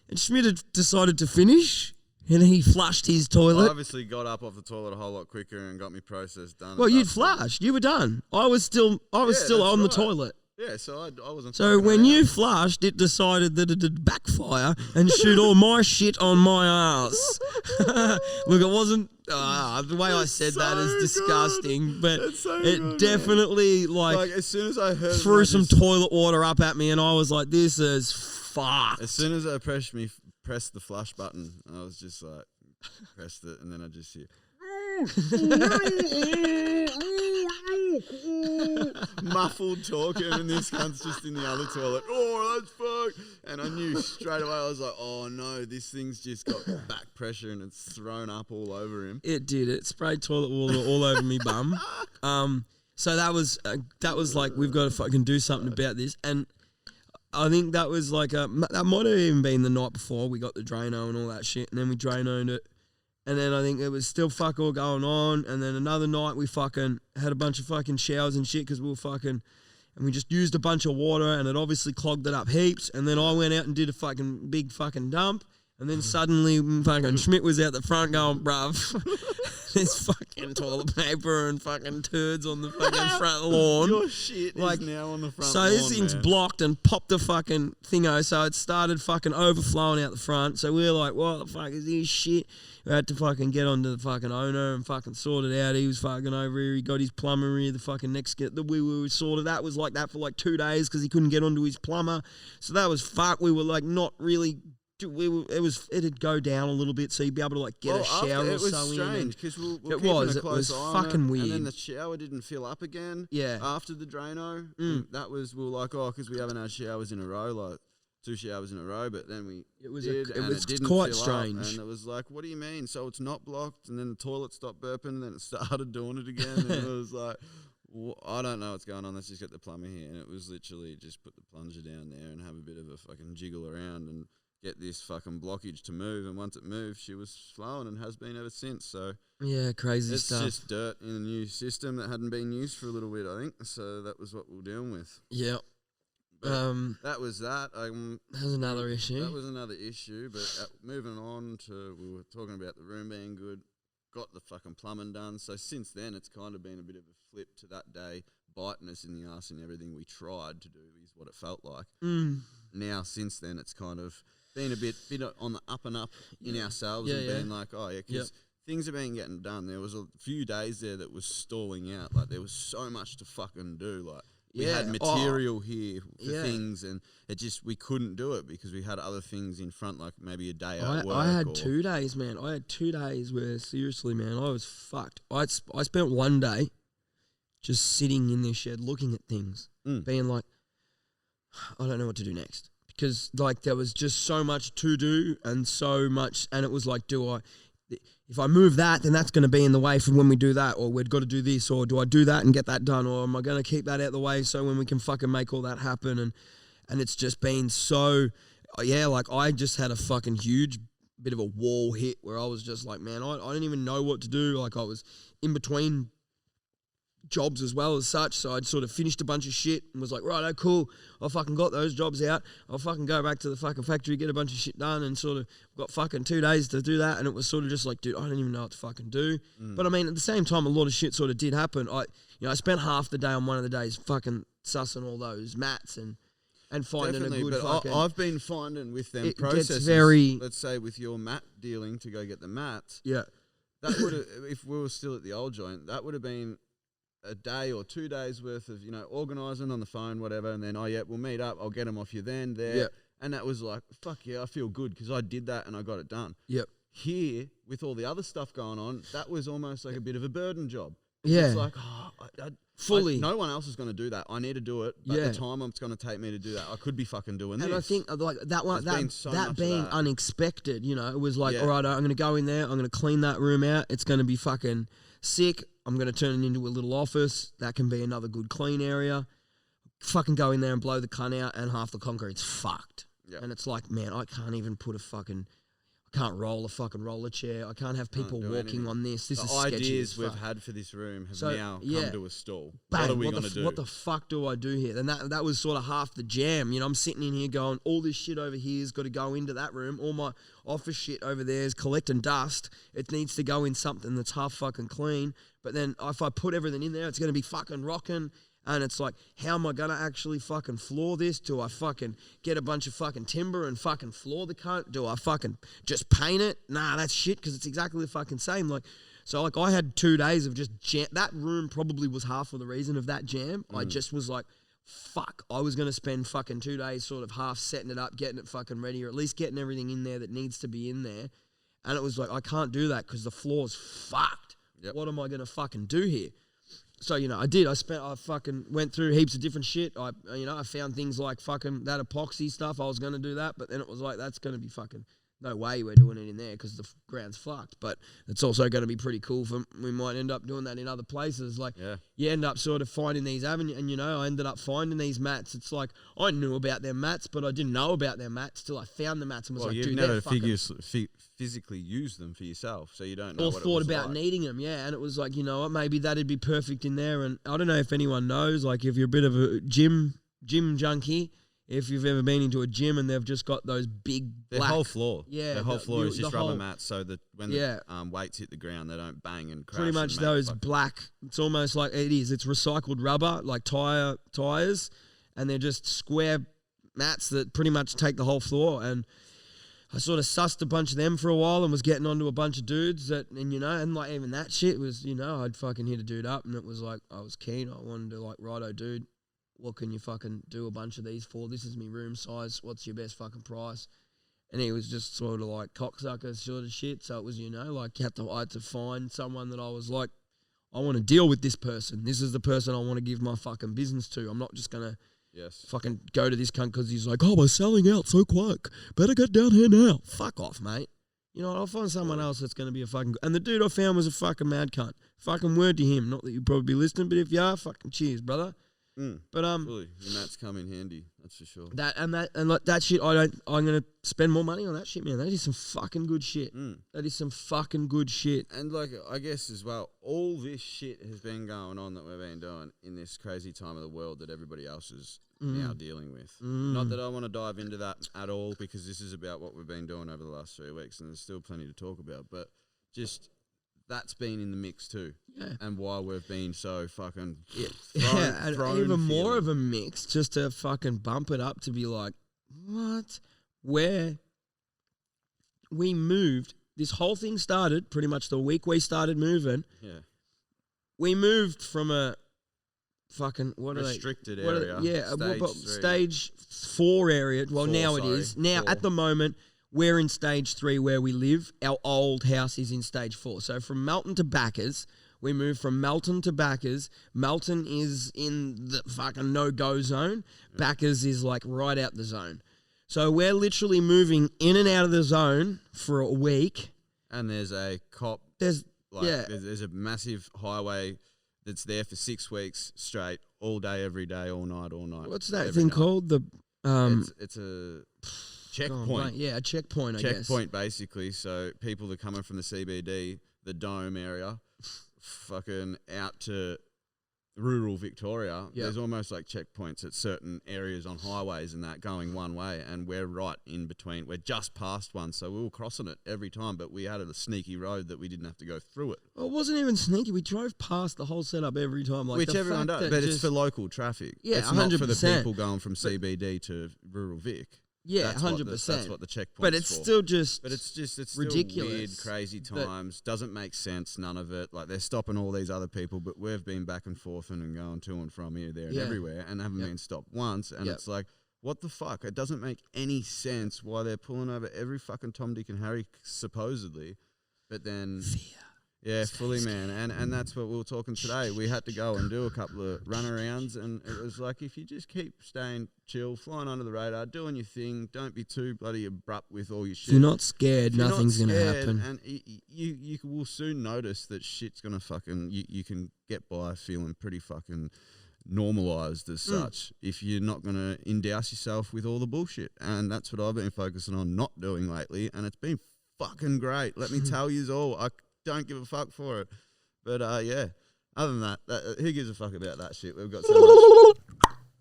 And Schmidt had decided to finish. And he flushed his toilet. I obviously got up off the toilet a whole lot quicker and got my process done. Well, you'd flushed. You were done. I was still on the toilet. Yeah, so I wasn't. So when you flushed, it decided that it'd backfire and shoot all my shit on my ass. Look, it wasn't. The way I said that is disgusting, but it definitely like as soon as I heard threw some toilet water up at me, and I was like, "This is fucked." As soon as I pressed the flush button, I was just like, pressed it, and then I just hear muffled talking, and this cunt's just in the other toilet. Oh, that's fucked. And I knew straight away, I was like, oh no, this thing's just got back pressure and it's thrown up all over him. It did. It sprayed toilet water all over me bum. So that was like, we've got to fucking do something about this. And I think that was like that might have even been the night before we got the Drano and all that shit, and then we Dranoed it. And then I think it was still fuck all going on. And then another night we fucking had a bunch of fucking showers and shit because we were fucking, and we just used a bunch of water and it obviously clogged it up heaps. And then I went out and did a fucking big fucking dump. And then suddenly fucking Schmidt was out the front going, bruv, there's fucking toilet paper and fucking turds on the fucking front lawn. Your shit is now on the front lawn, so this thing's blocked and popped the fucking thingo, so it started fucking overflowing out the front. So we were like, what the fuck is this shit? We had to fucking get onto the fucking owner and fucking sort it out. He was fucking over here. He got his plumber here. The fucking next we sorted. That was like that for like 2 days because he couldn't get onto his plumber. So that was fuck. We were like not really. It'd go down a little bit, so you'd be able to like get a shower or so in. It was strange because we were it keeping was a close eye on fucking it, weird. And then the shower didn't fill up again. Yeah. After the Drano, and that was we were like, oh, because we haven't had showers in a row, like 2 showers in a row. But then we it was didn't quite fill strange, up, and it was like, what do you mean? So it's not blocked, and then the toilet stopped burping, and then it started doing it again, and it was like. I don't know what's going on. Let's just get the plumber here. And it was literally just put the plunger down there and have a bit of a fucking jiggle around and get this fucking blockage to move. And once it moved, she was flowing and has been ever since. So yeah, crazy stuff. It's just dirt in a new system that hadn't been used for a little bit, I think. So that was what we were dealing with. Yeah. That was that. That was another issue. That was another issue. But moving on to, we were talking about the room being good. got the fucking plumbing done. So since then, it's kind of been a bit of a flip to that day, biting us in the ass and everything we tried to do is what it felt like. Now, since then, it's kind of been a bit on the up and up in ourselves and being like, oh, yeah, because things have been getting done. There was a few days there that was stalling out. Like, there was so much to fucking do. Like, we had material here for things, and we couldn't do it because we had other things in front, like maybe a day at work. I had 2 days, man. I had 2 days where, seriously, man, I was fucked. I spent one day just sitting in this shed looking at things, being like, I don't know what to do next. Because, like, there was just so much to do and so much, and it was like, if I move that, then that's going to be in the way from when we do that, or we've got to do this, or do I do that and get that done, or am I going to keep that out of the way so when we can fucking make all that happen? And it's just been so, like, I just had a fucking huge bit of a wall hit where I was just like, man, I didn't even know what to do. Like, I was in between jobs as well as such, so I'd sort of finished a bunch of shit and was like, right, cool, I fucking got those jobs out, I'll fucking go back to the fucking factory, get a bunch of shit done, and sort of got fucking 2 days to do that, and it was sort of just like, dude, I don't even know what to fucking do. But I mean, at the same time, a lot of shit sort of did happen. I spent half the day on one of the days fucking sussing all those mats and finding a good fucking... I've been finding with them processes, let's say with your mat dealing to go get the mats, that would have, if we were still at the old joint, that would have been a day or 2 days worth of, organising on the phone, whatever, and then, we'll meet up, I'll get them off you then, there. Yep. And that was like, fuck yeah, I feel good because I did that and I got it done. Yep. Here, with all the other stuff going on, that was almost like a bit of a burden job. Yeah. It's like, fully. No one else is going to do that. I need to do it. But the time it's going to take me to do that, I could be fucking doing this. And I think like that one, that being unexpected, it was like, all right, I'm going to go in there, I'm going to clean that room out. It's going to be fucking sick. I'm going to turn it into a little office. That can be another good clean area. Fucking go in there and blow the cunt out, and half the concrete's fucked. Yep. And it's like, man, I can't even I can't roll a fucking roller chair. I can't have people walking on this. This is sketchy. The ideas we've had for this room have now come to a stall. Bang, what are we going to do? What the fuck do I do here? And that was sort of half the jam. I'm sitting in here going, all this shit over here has got to go into that room. All my office shit over there is collecting dust. It needs to go in something that's half fucking clean. But then if I put everything in there, it's going to be fucking rocking. And it's like, how am I going to actually fucking floor this? Do I fucking get a bunch of fucking timber and fucking floor the cunt? Do I fucking just paint it? Nah, that's shit, because it's exactly the fucking same. So I had 2 days of just jam. That room probably was half of the reason of that jam. I just was like, fuck, I was going to spend fucking 2 days sort of half setting it up, getting it fucking ready, or at least getting everything in there that needs to be in there. And it was like, I can't do that because the floor's fucked. Yep. What am I going to fucking do here? So, I did. I fucking went through heaps of different shit. I found things like fucking that epoxy stuff. I was going to do that, but then it was like, that's going to be fucking, no way we're doing it in there because the ground's fucked. But it's also going to be pretty cool we might end up doing that in other places. Like, you end up sort of finding these avenues, and, I ended up finding these mats. It's like, I knew about their mats, but I didn't know about their mats till I found the mats and was like, dude, they're fucking... physically use them for yourself, so you don't know. Or what thought about needing them, and it was like, you know what, maybe that'd be perfect in there. And I don't know if anyone knows, like, if you're a bit of a gym junkie, if you've ever been into a gym and they've just got those big black... Their whole floor. Yeah. Their whole floor is just rubber mats, so that when the weights hit the ground, they don't bang and crash. Pretty much those black, it's almost like it's recycled rubber, like tires, and they're just square mats that pretty much take the whole floor. And I sort of sussed a bunch of them for a while and was getting onto a bunch of dudes and like even that shit was, I'd fucking hit a dude up and it was like, I was keen. I wanted to like, righto, dude, what can you fucking do a bunch of these for? This is me room size. What's your best fucking price? And he was just sort of like cocksucker sort of shit. So it was, like I had to find someone that I was like, I want to deal with this person. This is the person I want to give my fucking business to. I'm not just going to fucking go to this cunt because he's like, oh, we're selling out so quick. Better get down here now. Fuck off, mate. I'll find someone else that's going to be a fucking... And the dude I found was a fucking mad cunt. Fucking word to him. Not that you'd probably be listening, but if you are, fucking cheers, brother. But Fully. Your mats come in handy, that's for sure. That shit, I'm gonna spend more money on that shit, man. That is some fucking good shit. That is some fucking good shit. And like, I guess as well, all this shit has been going on that we've been doing in this crazy time of the world that everybody else is now dealing with. Not that I want to dive into that at all, because this is about what we've been doing over the last 3 weeks, and there's still plenty to talk about. But just that's been in the mix too. Yeah. And why we've been so fucking And even more feeling. of a mix just to fucking bump it up to be like, what? Where we moved, this whole thing started pretty much the week we started moving. Yeah. We moved from a fucking Restricted what are area. they, yeah, Stage what, 3. stage 4 area. Well, Four, now it sorry. is. Now 4. at the moment, we're in stage 3 where we live. Our old house is in stage 4. So from Melton to Backers, we moved from Melton to Backers. Melton is in the fucking no-go zone. Backers is like right out the zone. So we're literally moving in and out of the zone for a week. And there's a cop. There's There's a massive highway that's there for 6 weeks straight, all day, every day, all night. What's that every thing night. called? The It's a checkpoint. blank. Yeah, a checkpoint. I guess. Checkpoint, basically. So people that are coming from the CBD, the Dome area, fucking out to rural Victoria. Yep. There's almost like checkpoints at certain areas on highways and that going one way, and we're right in between. We're just past one, so we were crossing it every time, but we had a sneaky road that we didn't have to go through it. Well, it wasn't even sneaky. We drove past the whole setup every time. Like Which the everyone fact does, that but it's just- for local traffic. Yeah, it's not for the 100%. people going from CBD to rural Vic. Yeah, That's what 100%. That's what the checkpoint's But it's for. still just. But it's still ridiculous weird, crazy that- times. Doesn't make sense, none of it. Like, they're stopping all these other people, but we've been back and forth and going to and from here, there, and Yeah. everywhere, and haven't been stopped once. And Yep. it's like, what the fuck? It doesn't make any sense why they're pulling over every fucking Tom, Dick, and Harry, supposedly. But then... Yeah, fully, man. And that's what we were talking today. We had to go and do a couple of runarounds, and it was like, if you just keep staying chill, flying under the radar, doing your thing, don't be too bloody abrupt with all your shit. If you're not scared, If you're not nothing's going to scared, happen. And you will soon notice that shit's going to fucking... You can get by feeling pretty fucking normalised as such if you're not going to endouse yourself with all the bullshit. And that's what I've been focusing on not doing lately, and it's been fucking great. Let me tell you all. I don't give a fuck for it. But yeah, other than that, who gives a fuck about that shit? We've got so much.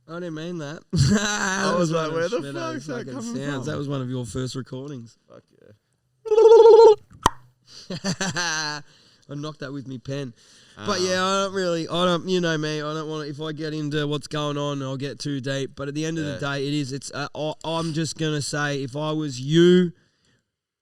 I didn't mean that. I was like, where the Schmitto's fuck's that fucking coming sounds. from? That was one of your first recordings. Fuck yeah. I knocked that with me pen. But yeah, I don't, you know me, I don't want to, if I get into what's going on, I'll get too deep. But at the end of the day, I'm just going to say, if I was you,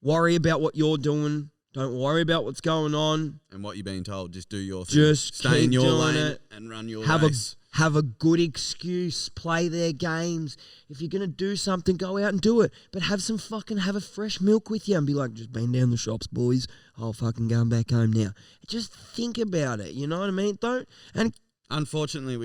worry about what you're doing. Don't worry about what's going on. And what you're being told, just do your thing. Just stay in keep your doing lane it. and run your Have race. a good excuse. Play their games. If you're gonna do something, go out and do it. But have a fresh milk with you and be like, just been down the shops, boys. I'll fucking go back home now. Just think about it. You know what I mean? Unfortunately,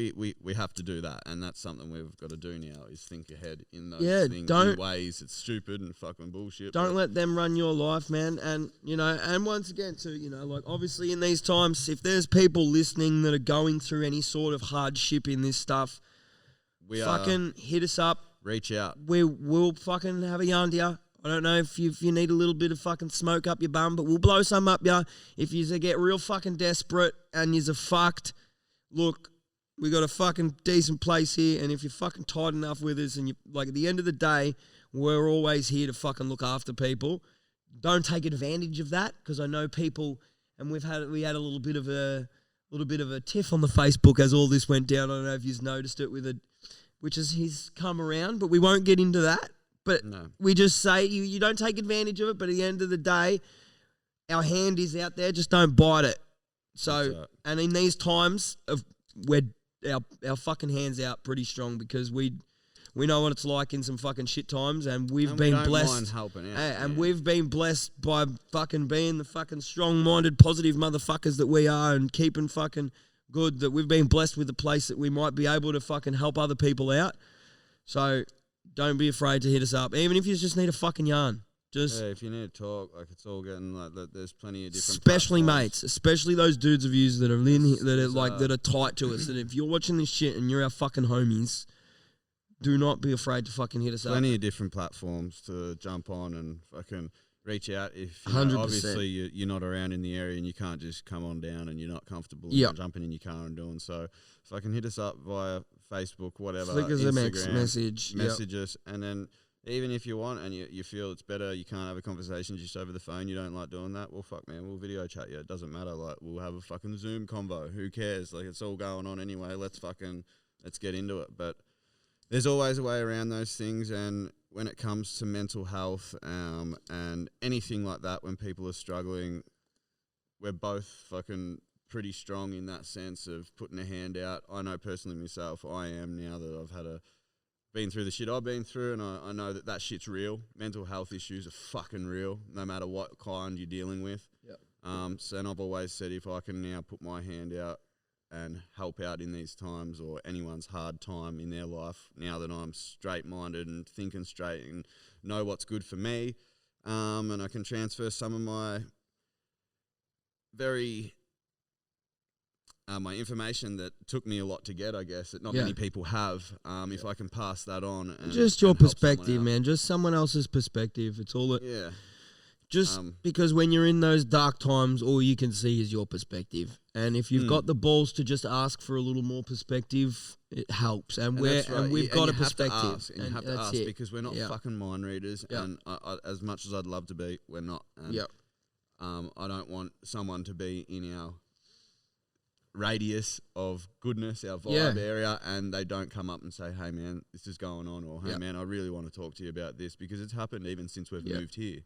we have to do that, and that's something we've got to do now, is think ahead in those things, in ways it's stupid and fucking bullshit. Don't let them run your life, man. And, you know, and once again, too, you know, like, obviously in these times, if there's people listening that are going through any sort of hardship in this stuff, fucking hit us up. Reach out. We'll fucking have a yarn to you. I don't know if you need a little bit of fucking smoke up your bum, but we'll blow some up you. If you get real fucking desperate and you're fucked, look, we got a fucking decent place here, and if you're fucking tight enough with us, and you like, at the end of the day, we're always here to fucking look after people. Don't take advantage of that, because I know people, and we had a little bit of a tiff on the Facebook as all this went down. I don't know if you've noticed it which is he's come around, but we won't get into that. But we just say you don't take advantage of it. But at the end of the day, our hand is out there. Just don't bite it. So, and in these times we're our fucking hands out pretty strong, because we know what it's like in some fucking shit times, and we've been blessed. Mind helping out, and we've been blessed by fucking being the fucking strong-minded, positive motherfuckers that we are, and keeping fucking good, that we've been blessed with a place that we might be able to fucking help other people out. So don't be afraid to hit us up, even if you just need a fucking yarn. Just if you need to talk, like, it's all getting like there's plenty of different. Especially platforms. Mates, especially those dudes of yous that are in here, that are tight to us. And if you're watching this shit and you're our fucking homies, do not be afraid to fucking hit us up. Plenty of different platforms to jump on and fucking reach out. If 100%. Obviously you're not around in the area and you can't just come on down and you're not comfortable jumping in your car and doing so. Fucking hit us up via Facebook, whatever. Flick us a Instagram, message. Message us, and then even if you want and you feel it's better, you can't have a conversation just over the phone, you don't like doing that, well, fuck, man, we'll video chat you. It doesn't matter. Like, we'll have a fucking Zoom convo. Who cares? Like, it's all going on anyway. Let's get into it. But there's always a way around those things. And when it comes to mental health and anything like that, when people are struggling, we're both fucking pretty strong in that sense of putting a hand out. I know personally myself, I am now that I've been through the shit I've been through, and I know that shit's real. Mental health issues are fucking real, no matter what kind you're dealing with. Yep. So, and I've always said, if I can now put my hand out and help out in these times, or anyone's hard time in their life, now that I'm straight-minded and thinking straight and know what's good for me, and I can transfer some of my my information that took me a lot to get, I guess, that not many people have. If I can pass that on, and just your and help someone perspective, out. man. Just someone else's perspective. It's all that. Yeah, Just because when you're in those dark times, all you can see is your perspective. And if you've got the balls to just ask for a little more perspective, it helps. And that's right. we've got a you have to perspective. ask, and you have to ask because we're not fucking mind readers. Yep. And I, as much as I'd love to be, we're not. And, I don't want someone to be in our radius of goodness, our vibe area, and they don't come up and say, hey man, this is going on, or hey man, I really want to talk to you about this, because it's happened even since we've moved here.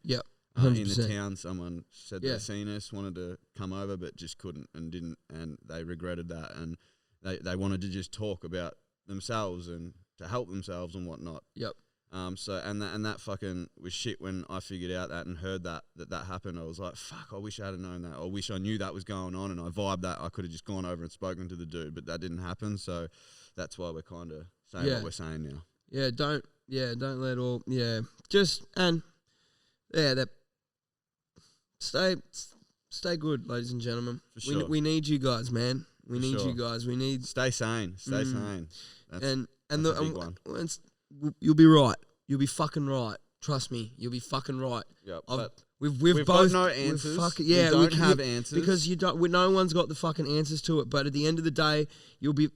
In the town, someone said they'd seen us, wanted to come over, but just couldn't and didn't, and they regretted that, and they wanted to just talk about themselves and to help themselves and whatnot. So that fucking was shit. When I figured out that and heard that happened, I was like, fuck, I wish I had known that. I wish I knew that was going on, and I vibed that I could have just gone over and spoken to the dude, but that didn't happen. So that's why we're kind of saying what we're saying now. Don't let all that stay good, ladies and gentlemen. For sure. We need you guys, man. We need sure. you guys. We need Stay sane. Stay sane. That's a big one. You'll be right. You'll be fucking right. Trust me, you'll be fucking right. Yep. We've got both no answers. we don't have answers because you don't. No one's got the fucking answers to it. But at the end of the day, you'll be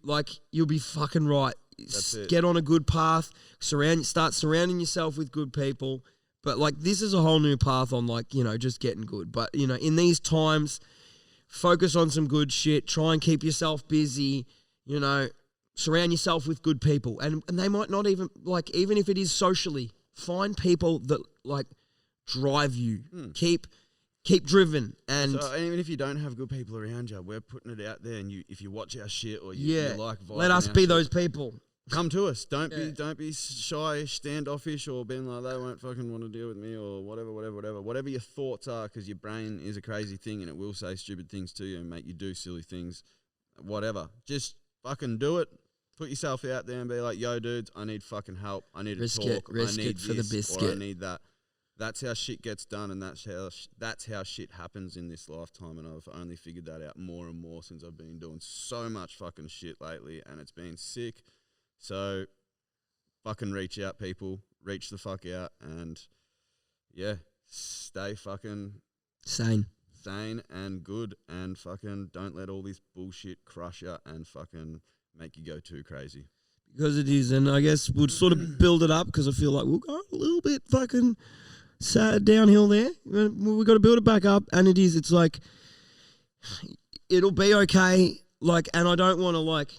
fucking right. That's it. Get on a good path. Start surrounding yourself with good people. But like, this is a whole new path on, like, you know, just getting good. But you know, in these times, focus on some good shit. Try and keep yourself busy. You know, surround yourself with good people, and they might not even, like, even if it is socially, find people that like drive you. Keep driven, and even if you don't have good people around you, we're putting it out there. And if you watch our shit, or you like vibing let us our be shit, those people. come to us. Don't be shy, standoffish, or being like, they won't fucking want to deal with me, or whatever your thoughts are, because your brain is a crazy thing and it will say stupid things to you and make you do silly things. Whatever, just fucking do it. Put yourself out there and be like, yo, dudes, I need fucking help. I need to talk. Risk I need it for the this, biscuit. or I need that. That's how shit gets done, and that's how shit happens in this lifetime. And I've only figured that out more and more since I've been doing so much fucking shit lately, and it's been sick. So fucking reach out, people. Reach the fuck out, and stay fucking Sane and good, and fucking don't let all this bullshit crush you and fucking make you go too crazy. Because it is, and I guess we'll sort of build it up, because I feel like we'll go a little bit fucking sad downhill there. We've got to build it back up, and it is. It's like, it'll be okay. Like, and I don't want to like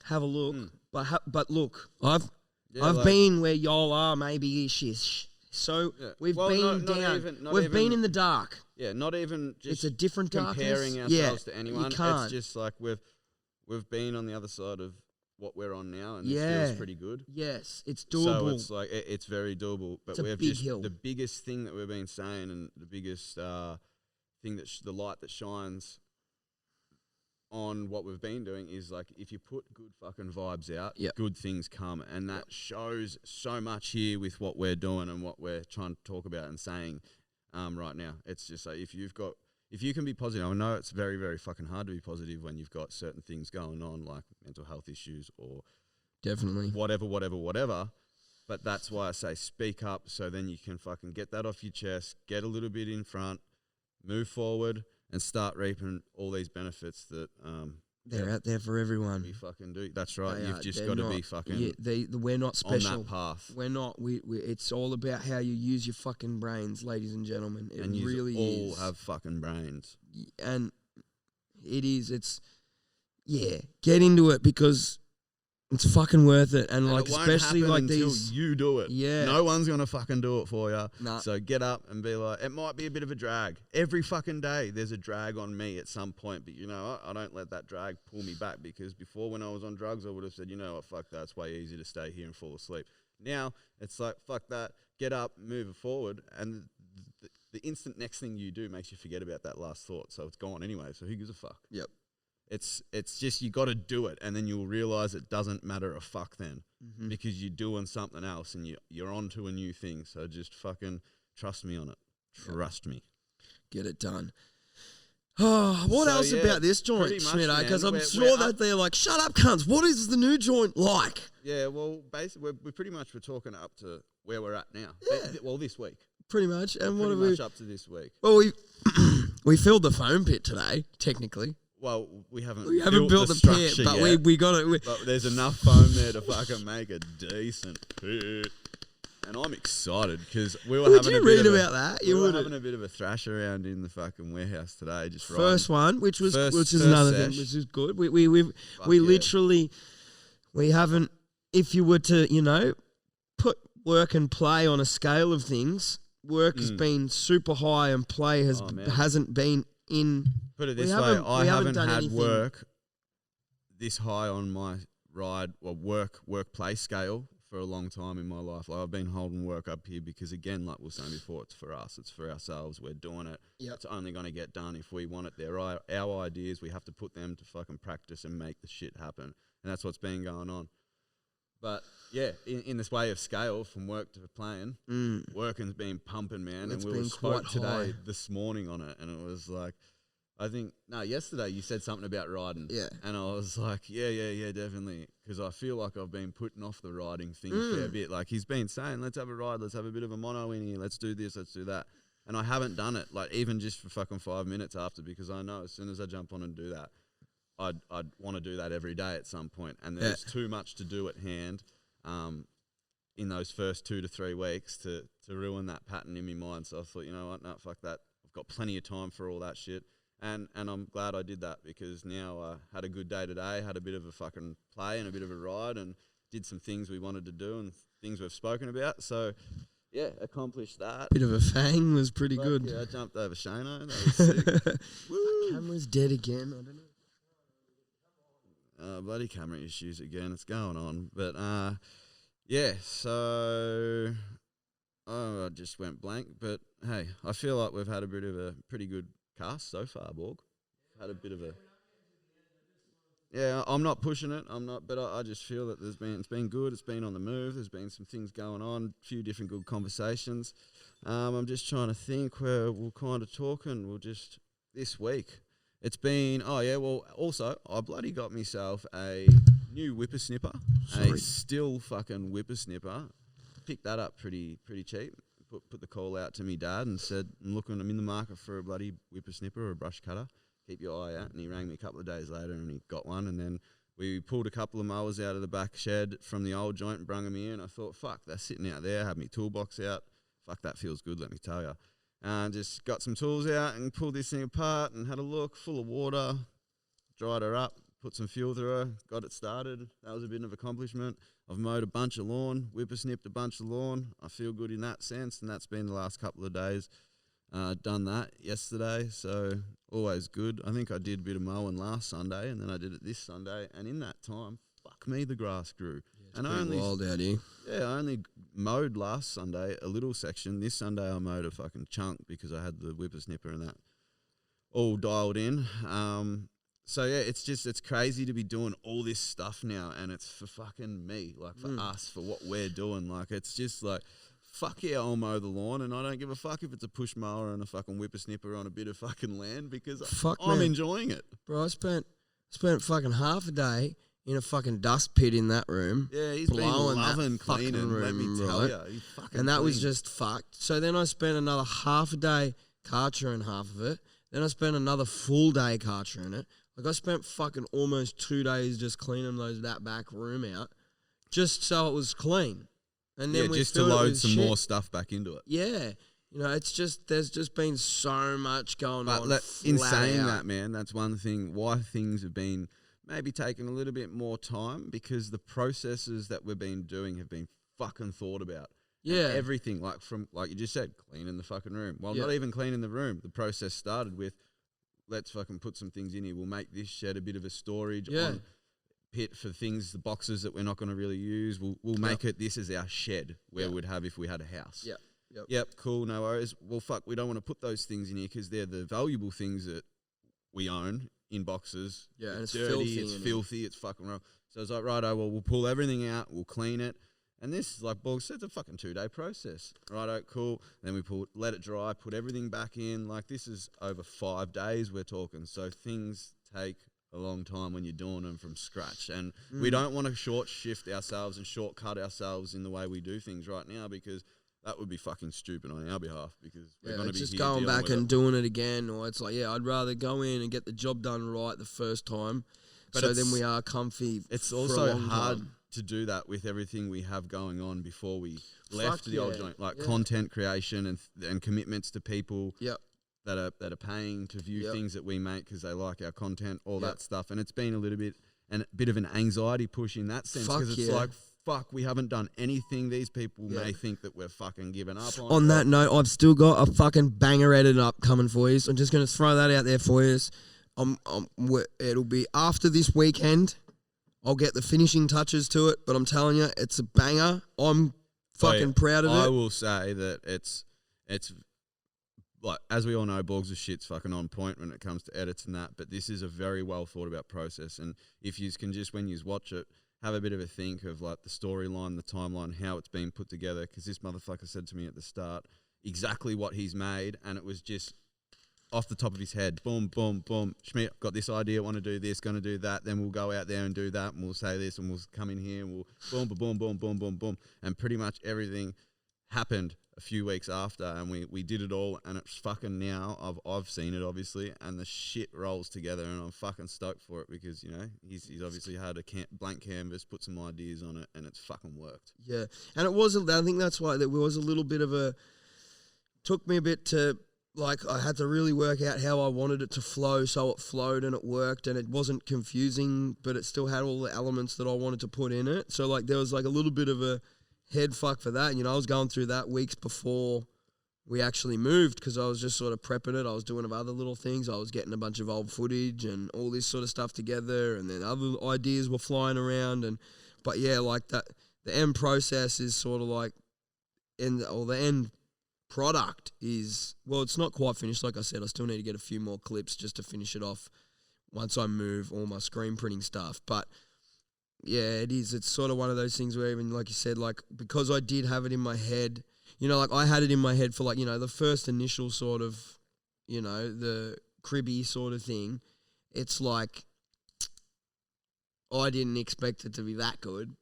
have a look, but look, I've been where y'all are, maybe ish. So we've been down. We've been in the dark. Yeah, not even just it's a different comparing darkness. ourselves to anyone. You can't. It's just like we've been on the other side of what we're on now, and it feels pretty good. Yes, it's doable. So it's like it's very doable. But it's a big hill. The biggest thing that we've been saying, and the biggest thing that the light that shines on what we've been doing is, like, if you put good fucking vibes out, good things come, and that shows so much here with what we're doing and what we're trying to talk about and saying right now. It's just like, if you can be positive. I know it's very, very fucking hard to be positive when you've got certain things going on, like mental health issues or definitely whatever. But that's why I say speak up, so then you can fucking get that off your chest, get a little bit in front, move forward, and start reaping all these benefits that They're Yeah. out there for everyone. We fucking do. That's right. They You've are. just They're got to not- be fucking Yeah, we're not on special. that path. We're not. We. It's all about how you use your fucking brains, ladies and gentlemen. It And you really all is. have fucking brains. And it is. It's get into it because it's fucking worth it. And like it won't especially happen like until these. you do it. Yeah. No one's gonna fucking do it for you. Nah. So get up and be like, it might be a bit of a drag. Every fucking day there's a drag on me at some point. But you know what? I don't let that drag pull me back, because before, when I was on drugs, I would have said, you know what, fuck that. It's way easier to stay here and fall asleep. Now it's like, fuck that. Get up, move it forward, and the instant next thing you do makes you forget about that last thought. So it's gone anyway. So who gives a fuck? Yep. It's just, you got to do it, and then you'll realize it doesn't matter a fuck then, because you're doing something else and you're on to a new thing. So just fucking trust me on it. Trust me. Get it done. Oh, what So, else yeah, about this joint, pretty much, Schmitto? Because man. I'm We're sure up. that they're like, shut up, cunts. What is the new joint like? Yeah, well, basically, we're pretty much, we're talking up to where we're at now. Yeah. Well, this week. Pretty much. And what Pretty have much we? up to this week. Well, we filled the foam pit today, technically. Well, we haven't Built the pit, structure but yet, we got it. but there's enough foam there to fucking make a decent pit. And I'm excited because we were Would having you a bit read of about that? We You were would. having a bit of a thrash around in the fucking warehouse today, just First one, which is First another sesh. thing, which is good. We yeah. literally, we haven't. If you were to, put work and play on a scale of things, work has been super high and play hasn't been in. Put it We this way, haven't- I we haven't haven't done had anything. work this high on my ride or work play scale for a long time in my life. Like, I've been holding work up here because, again, like we were saying before, it's for us, it's for ourselves. We're doing it. Yep. It's only going to get done if we want it. They're our ideas. We have to put them to fucking practice and make the shit happen. And that's what's been going on. But yeah, in this way of scale, from work to playing, working's been pumping, man. It's and we been spoke quite today, high. this morning on it, and it was like, yesterday you said something about riding. Yeah. And I was like, yeah, definitely. Because I feel like I've been putting off the riding thing a fair bit. Like, he's been saying, let's have a ride, let's have a bit of a mono in here, let's do this, let's do that. And I haven't done it, like, even just for fucking 5 minutes after, because I know as soon as I jump on and do that, I'd want to do that every day at some point. And there's too much to do at hand in those first 2 to 3 weeks to ruin that pattern in my mind. So I thought, you know what, no, fuck that. I've got plenty of time for all that shit. And I'm glad I did that, because now I had a good day today, had a bit of a fucking play and a bit of a ride, and did some things we wanted to do and things we've spoken about. So, yeah, accomplished that. Bit of a fang was pretty Fuck good. Yeah, I jumped over Shano. That was sick. Woo. Camera's dead again. I don't know. Bloody camera issues again. It's going on. But, yeah, so I just went blank. But, hey, I feel like we've had a bit of a pretty good cast so far, Borg. Had a bit of a... Yeah, I'm not pushing it. I'm not, but I just feel that it's been good. It's been on the move. There's been some things going on, a few different good conversations. I'm just trying to think where we'll kind of talk, and we'll just this week. It's been also I bloody got myself a new whippersnipper, a still fucking whippersnipper. Picked that up pretty cheap. Put the call out to me dad and said, I'm in the market for a bloody whippersnipper or a brush cutter. Keep your eye out. And he rang me a couple of days later and he got one. And then we pulled a couple of mowers out of the back shed from the old joint and brung them in. I thought, fuck, they're sitting out there. Had my toolbox out. Fuck, that feels good, let me tell you. And just got some tools out and pulled this thing apart and had a look, full of water, dried her up, put some fuel through her, got it started. That was a bit of an accomplishment. I've mowed a bunch of lawn, whippersnipped a bunch of lawn. I feel good in that sense, and that's been the last couple of days. Done that yesterday, so always good. I think I did a bit of mowing last Sunday, and then I did it this Sunday, and in that time, fuck me, the grass grew. And I only wild out here. I only mowed last Sunday a little section. This Sunday I mowed a fucking chunk because I had the whippersnipper and that all dialed in. So yeah, it's crazy to be doing all this stuff now, and it's for fucking me, like for us, for what we're doing. Like, it's just like, fuck yeah, I'll mow the lawn, and I don't give a fuck if it's a push mower and a fucking whippersnipper on a bit of fucking land, because I'm man. enjoying it. Bro, I spent fucking half a day in a fucking dust pit in that room. Yeah, he's been blowing that loving fucking cleaning, let me room, tell right? you. He fucking And that was cleans. just fucked. So then I spent another half a day cartering half of it. Then I spent another full day cartering it. I Like I spent fucking almost 2 days just cleaning that back room out, just so it was clean. And then we just to filled it load with some shit. more stuff back into it. Yeah. You know, it's just, there's just been so much going on. In flat saying out. that, man, that's one thing why things have been maybe taking a little bit more time, because the processes that we've been doing have been fucking thought about. Yeah. And everything, like from, like you just said, cleaning the fucking room. Well, Yeah. not even cleaning the room. The process started with, let's fucking put some things in here. We'll make this shed a bit of a storage on pit for things, the boxes that we're not going to really use. We'll make it, this is our shed where we'd have if we had a house. Yep, cool, no worries. Well, fuck, we don't want to put those things in here because they're the valuable things that we own in boxes. Yeah, and it's dirty, filthy it's in filthy, it's fucking wrong. So I was like, righto, well, we'll pull everything out, we'll clean it. And this is like Borg said, it's a fucking 2-day process. Righto, cool. Then we let it dry, put everything back in. Like this is over 5 days we're talking. So things take a long time when you're doing them from scratch. And we don't want to short shift ourselves and shortcut ourselves in the way we do things right now, because that would be fucking stupid on our behalf, because we're going to be just here going dealing back with and it. doing it again, or it's like, I'd rather go in and get the job done right the first time, But so it's- then we are comfy. It's for a also long hard time. to do that with everything we have going on before we left the old yeah, joint, like yeah. content creation and commitments to people Yep. that are paying to view Yep. things that we make because they like our content, all Yep. that stuff. And it's been a bit of an anxiety push in that sense, Fuck because it's yeah. like, fuck, we haven't done anything. These people Yeah. may think that we're fucking giving up on. On it. that note, I've still got a fucking banger edited up coming for you. So I'm just going to throw that out there for you. It'll be after this weekend. I'll get the finishing touches to it, but I'm telling you, it's a banger. I'm fucking proud of I it. will say that it's like, as we all know, Borgs of shit's fucking on point when it comes to edits and that, but this is a very well thought about process. And if you can just, when you watch it, have a bit of a think of like the storyline, the timeline, how it's been put together, because this motherfucker said to me at the start exactly what he's made, and it was just off the top of his head. Boom, boom, boom. Schmidt, got this idea, want to do this, going to do that. Then we'll go out there and do that, and we'll say this, and we'll come in here, and we'll boom, boom, boom, boom, boom, boom. And pretty much everything happened a few weeks after, and we did it all, and it's fucking now, I've seen it, obviously, and the shit rolls together, and I'm fucking stoked for it, because, you know, he's obviously had a blank canvas, put some ideas on it, and it's fucking worked. Yeah, and it was. I think that's why there was a little bit of a. Took me a bit to. Like, I had to really work out how I wanted it to flow, so it flowed and it worked, and it wasn't confusing, but it still had all the elements that I wanted to put in it. So, like, there was, like, a little bit of a head fuck for that. You know, I was going through that weeks before we actually moved, because I was just sort of prepping it. I was doing other little things. I was getting a bunch of old footage and all this sort of stuff together, and then other ideas were flying around. But, yeah, like, that the end process is sort of like, the end product is, well, it's not quite finished. Like I said, I still need to get a few more clips just to finish it off once I move all my screen printing stuff. But yeah, it is. It's sort of one of those things where, even like you said, like, because I did have it in my head, you know, like I had it in my head for, like, you know, the first initial sort of, you know, the cribby sort of thing. It's like, I didn't expect it to be that good.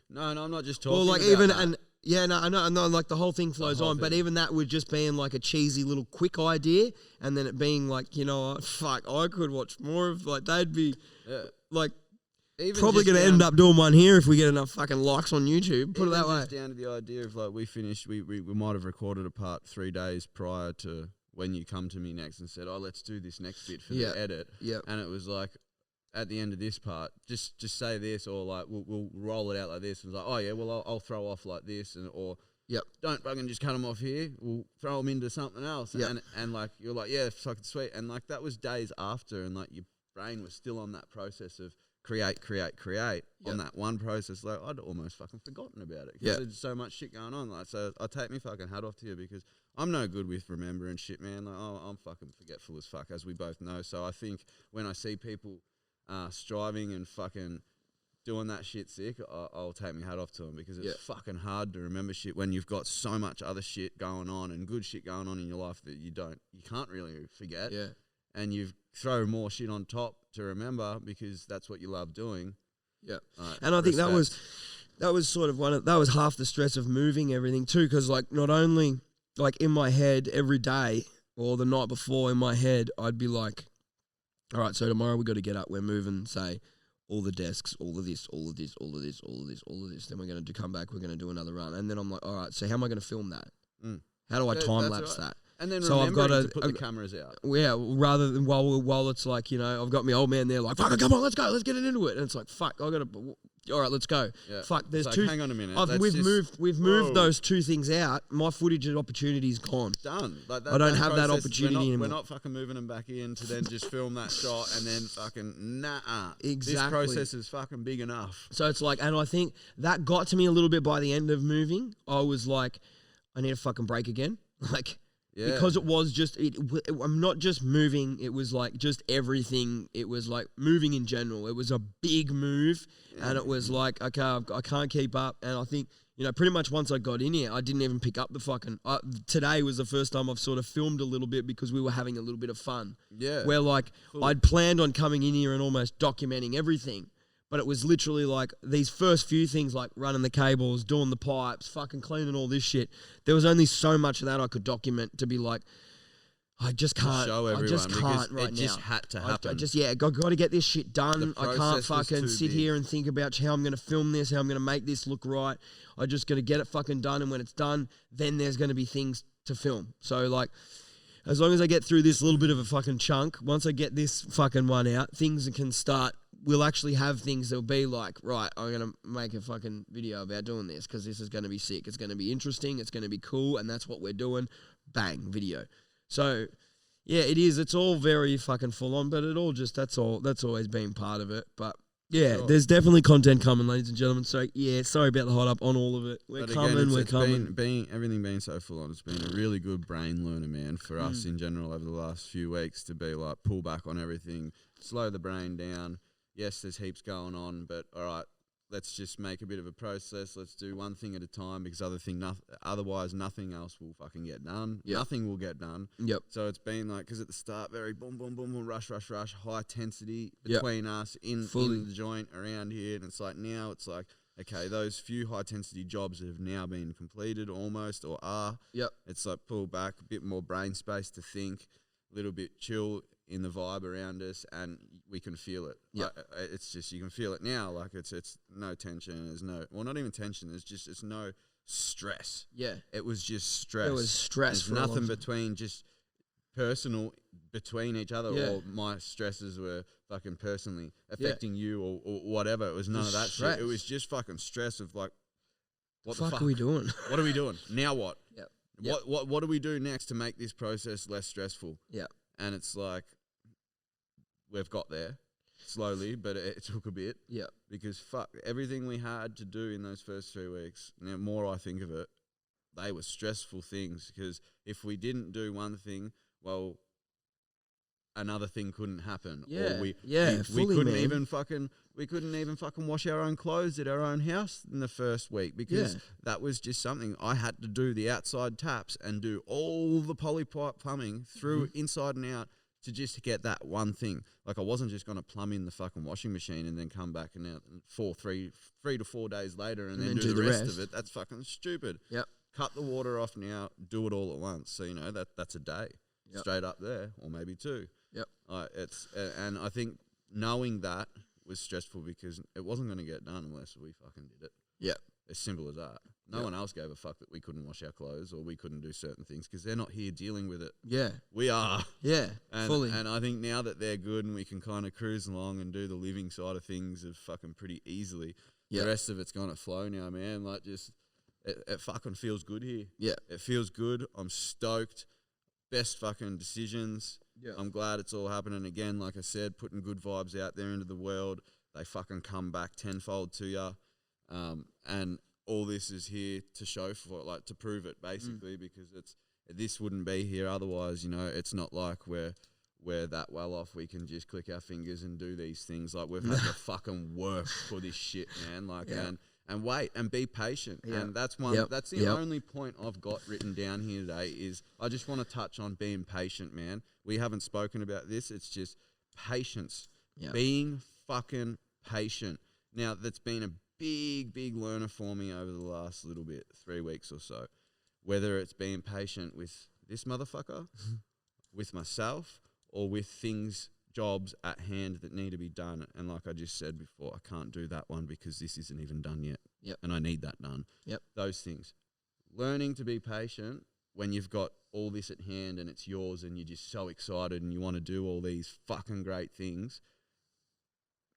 No, I'm not just talking Well, like, about even, that. and yeah, no, I know, like, the whole thing flows whole on, but thing. even that would just being like a cheesy little quick idea, and then it being like, you know, fuck, I could watch more of, like, they'd be, Yeah. like, Even probably just going to down- end up doing one here if we get enough fucking likes on YouTube, put it even that way. just down to the idea of, like, we finished, we might have recorded a part 3 days prior to when you come to me next and said, oh, let's do this next bit for Yeah. the edit. Yep. And it was like, at the end of this part, just say this, or like we'll roll it out like this. And it's like, oh yeah, well I'll throw off like this, and or Yep. don't fucking just cut them off here. We'll throw them into something else. Yep. And like you're like, yeah, it's fucking sweet. And like that was days after, and like your brain was still on that process of create on that one process. Like I'd almost fucking forgotten about it. 'Cause Yeah. there's so much shit going on. Like so, I take me fucking hat off to you, because I'm no good with remembering shit, man. Like I'm fucking forgetful as fuck, as we both know. So I think when I see people striving and fucking doing that shit sick, I'll take my hat off to them, because it's fucking hard to remember shit when you've got so much other shit going on and good shit going on in your life that you can't really forget. Yeah. And you throw more shit on top to remember, because that's what you love doing. Yeah. And I think that was sort of that was half the stress of moving everything too, because like not only like in my head every day or the night before in my head, I'd be like, all right, so tomorrow we got to get up. We're moving, say, all the desks, all of this, all of this, all of this, all of this, all of this. Then we're going to come back. We're going to do another run. And then I'm like, all right, so how am I going to film that? How do I time lapse that? And then So I've remembering got to put the cameras out. Yeah, rather than while it's like, you know, I've got my old man there like, fuck it, come on, let's go, let's get it into it. And it's like, fuck, I got to, all right, let's go. Yeah. Fuck, there's It's two. like, hang on a minute. We've moved those two things out. My footage and opportunity's gone. Done. Like I don't have that process, opportunity anymore. We're not fucking moving them back in to then just film that shot and then fucking nah. Exactly. This process is fucking big enough. So it's like, and I think that got to me a little bit by the end of moving. I was like, I need a fucking break again. Like, Yeah. because it was just, I'm not just moving, it was like just everything. It was like moving in general. It was a big move, and it was like, okay, I can't keep up. And I think, you know, pretty much once I got in here, I didn't even pick up the fucking, today was the first time I've sort of filmed a little bit because we were having a little bit of fun. Yeah. Where like, I'd planned on coming in here and almost documenting everything. But it was literally like these first few things, like running the cables, doing the pipes, fucking cleaning all this shit. There was only so much of that I could document to be like, I just can't. Show everyone I just because can't right it just now. had to happen. I just got to get this shit done. I can't process was fucking too sit big. here and think about how I'm going to film this, how I'm going to make this look right. I just got to get it fucking done, and when it's done, then there's going to be things to film. So like, as long as I get through this little bit of a fucking chunk, once I get this fucking one out, things can start. We'll actually have things that'll be like, right, I'm going to make a fucking video about doing this because this is going to be sick. It's going to be interesting. It's going to be cool. And that's what we're doing. Bang, video. So, yeah, it is. It's all very fucking full on, but it all just, that's always been part of it. But yeah, there's definitely content coming, ladies and gentlemen. So, yeah, sorry about the hot up on all of it. We're coming. Everything being so full on, it's been a really good brain learner, man, for us in general over the last few weeks to be like, pull back on everything, slow the brain down. Yes, there's heaps going on, but all right, let's just make a bit of a process. Let's do one thing at a time because otherwise nothing else will fucking get done. Yep. Nothing will get done. Yep. So it's been like, because at the start, very boom, boom, boom, boom, rush, high intensity between us in the joint around here. And it's like now it's like, okay, those few high intensity jobs have now been completed almost or are. Yep. It's like pull back, a bit more brain space to think, a little bit chill in the vibe around us, and we can feel it. Yep. It's just, you can feel it now. Like it's no tension. There's not even tension. It's no stress. Yeah. It was just stress. It was stress. There's nothing between just personal between each other, or my stresses were fucking personally affecting you or whatever. It was none of that stress. shit. It was just fucking stress of like, what the the fuck are we doing? What are we doing? Now what? Yep. What do we do next to make this process less stressful? Yeah. And it's like, we've got there slowly, but it took a bit. Yeah. Because fuck, everything we had to do in those first 3 weeks, now more I think of it, they were stressful things, because if we didn't do one thing, well, another thing couldn't happen. Yeah. Or we fully, couldn't man. even fucking wash our own clothes at our own house in the first week, because that was just something I had to do, the outside taps and do all the polypipe plumbing through inside and out to just get that one thing. Like, I wasn't just going to plumb in the fucking washing machine and then come back and out 3 to 4 days later and then do the rest of it. That's fucking stupid. Yep. Cut the water off now, do it all at once. So, you know, that's a day straight up there, or maybe 2. Yep. And I think knowing that was stressful because it wasn't going to get done unless we fucking did it. Yep. As simple as that. No one else gave a fuck that we couldn't wash our clothes or we couldn't do certain things because they're not here dealing with it. Yeah. We are. Yeah. Fully. And I think now that they're good and we can kind of cruise along and do the living side of things of fucking pretty easily, the rest of it's going to flow now, man. Like, just, it fucking feels good here. Yeah. It feels good. I'm stoked. Best fucking decisions. Yeah. I'm glad it's all happening again. Like I said, putting good vibes out there into the world. They fucking come back tenfold to you. And all this is here to show for it, like to prove it basically, because this wouldn't be here otherwise. You know, it's not like we're that well off. We can just click our fingers and do these things. Like, we've had to fucking work for this shit, man. Like, and wait and be patient. Yeah. And that's one. That's the only point I've got written down here today. Is I just want to touch on being patient, man. We haven't spoken about this. It's just patience. Yep. Being fucking patient. Now, that's been a big learner for me over the last little bit, 3 weeks or so. Whether it's being patient with this motherfucker, with myself, or with things jobs at hand that need to be done. And like I just said before, I can't do that one because this isn't even done yet. Yep. And I need that done. Yep. Those things. Learning to be patient when you've got all this at hand and it's yours and you're just so excited and you want to do all these fucking great things.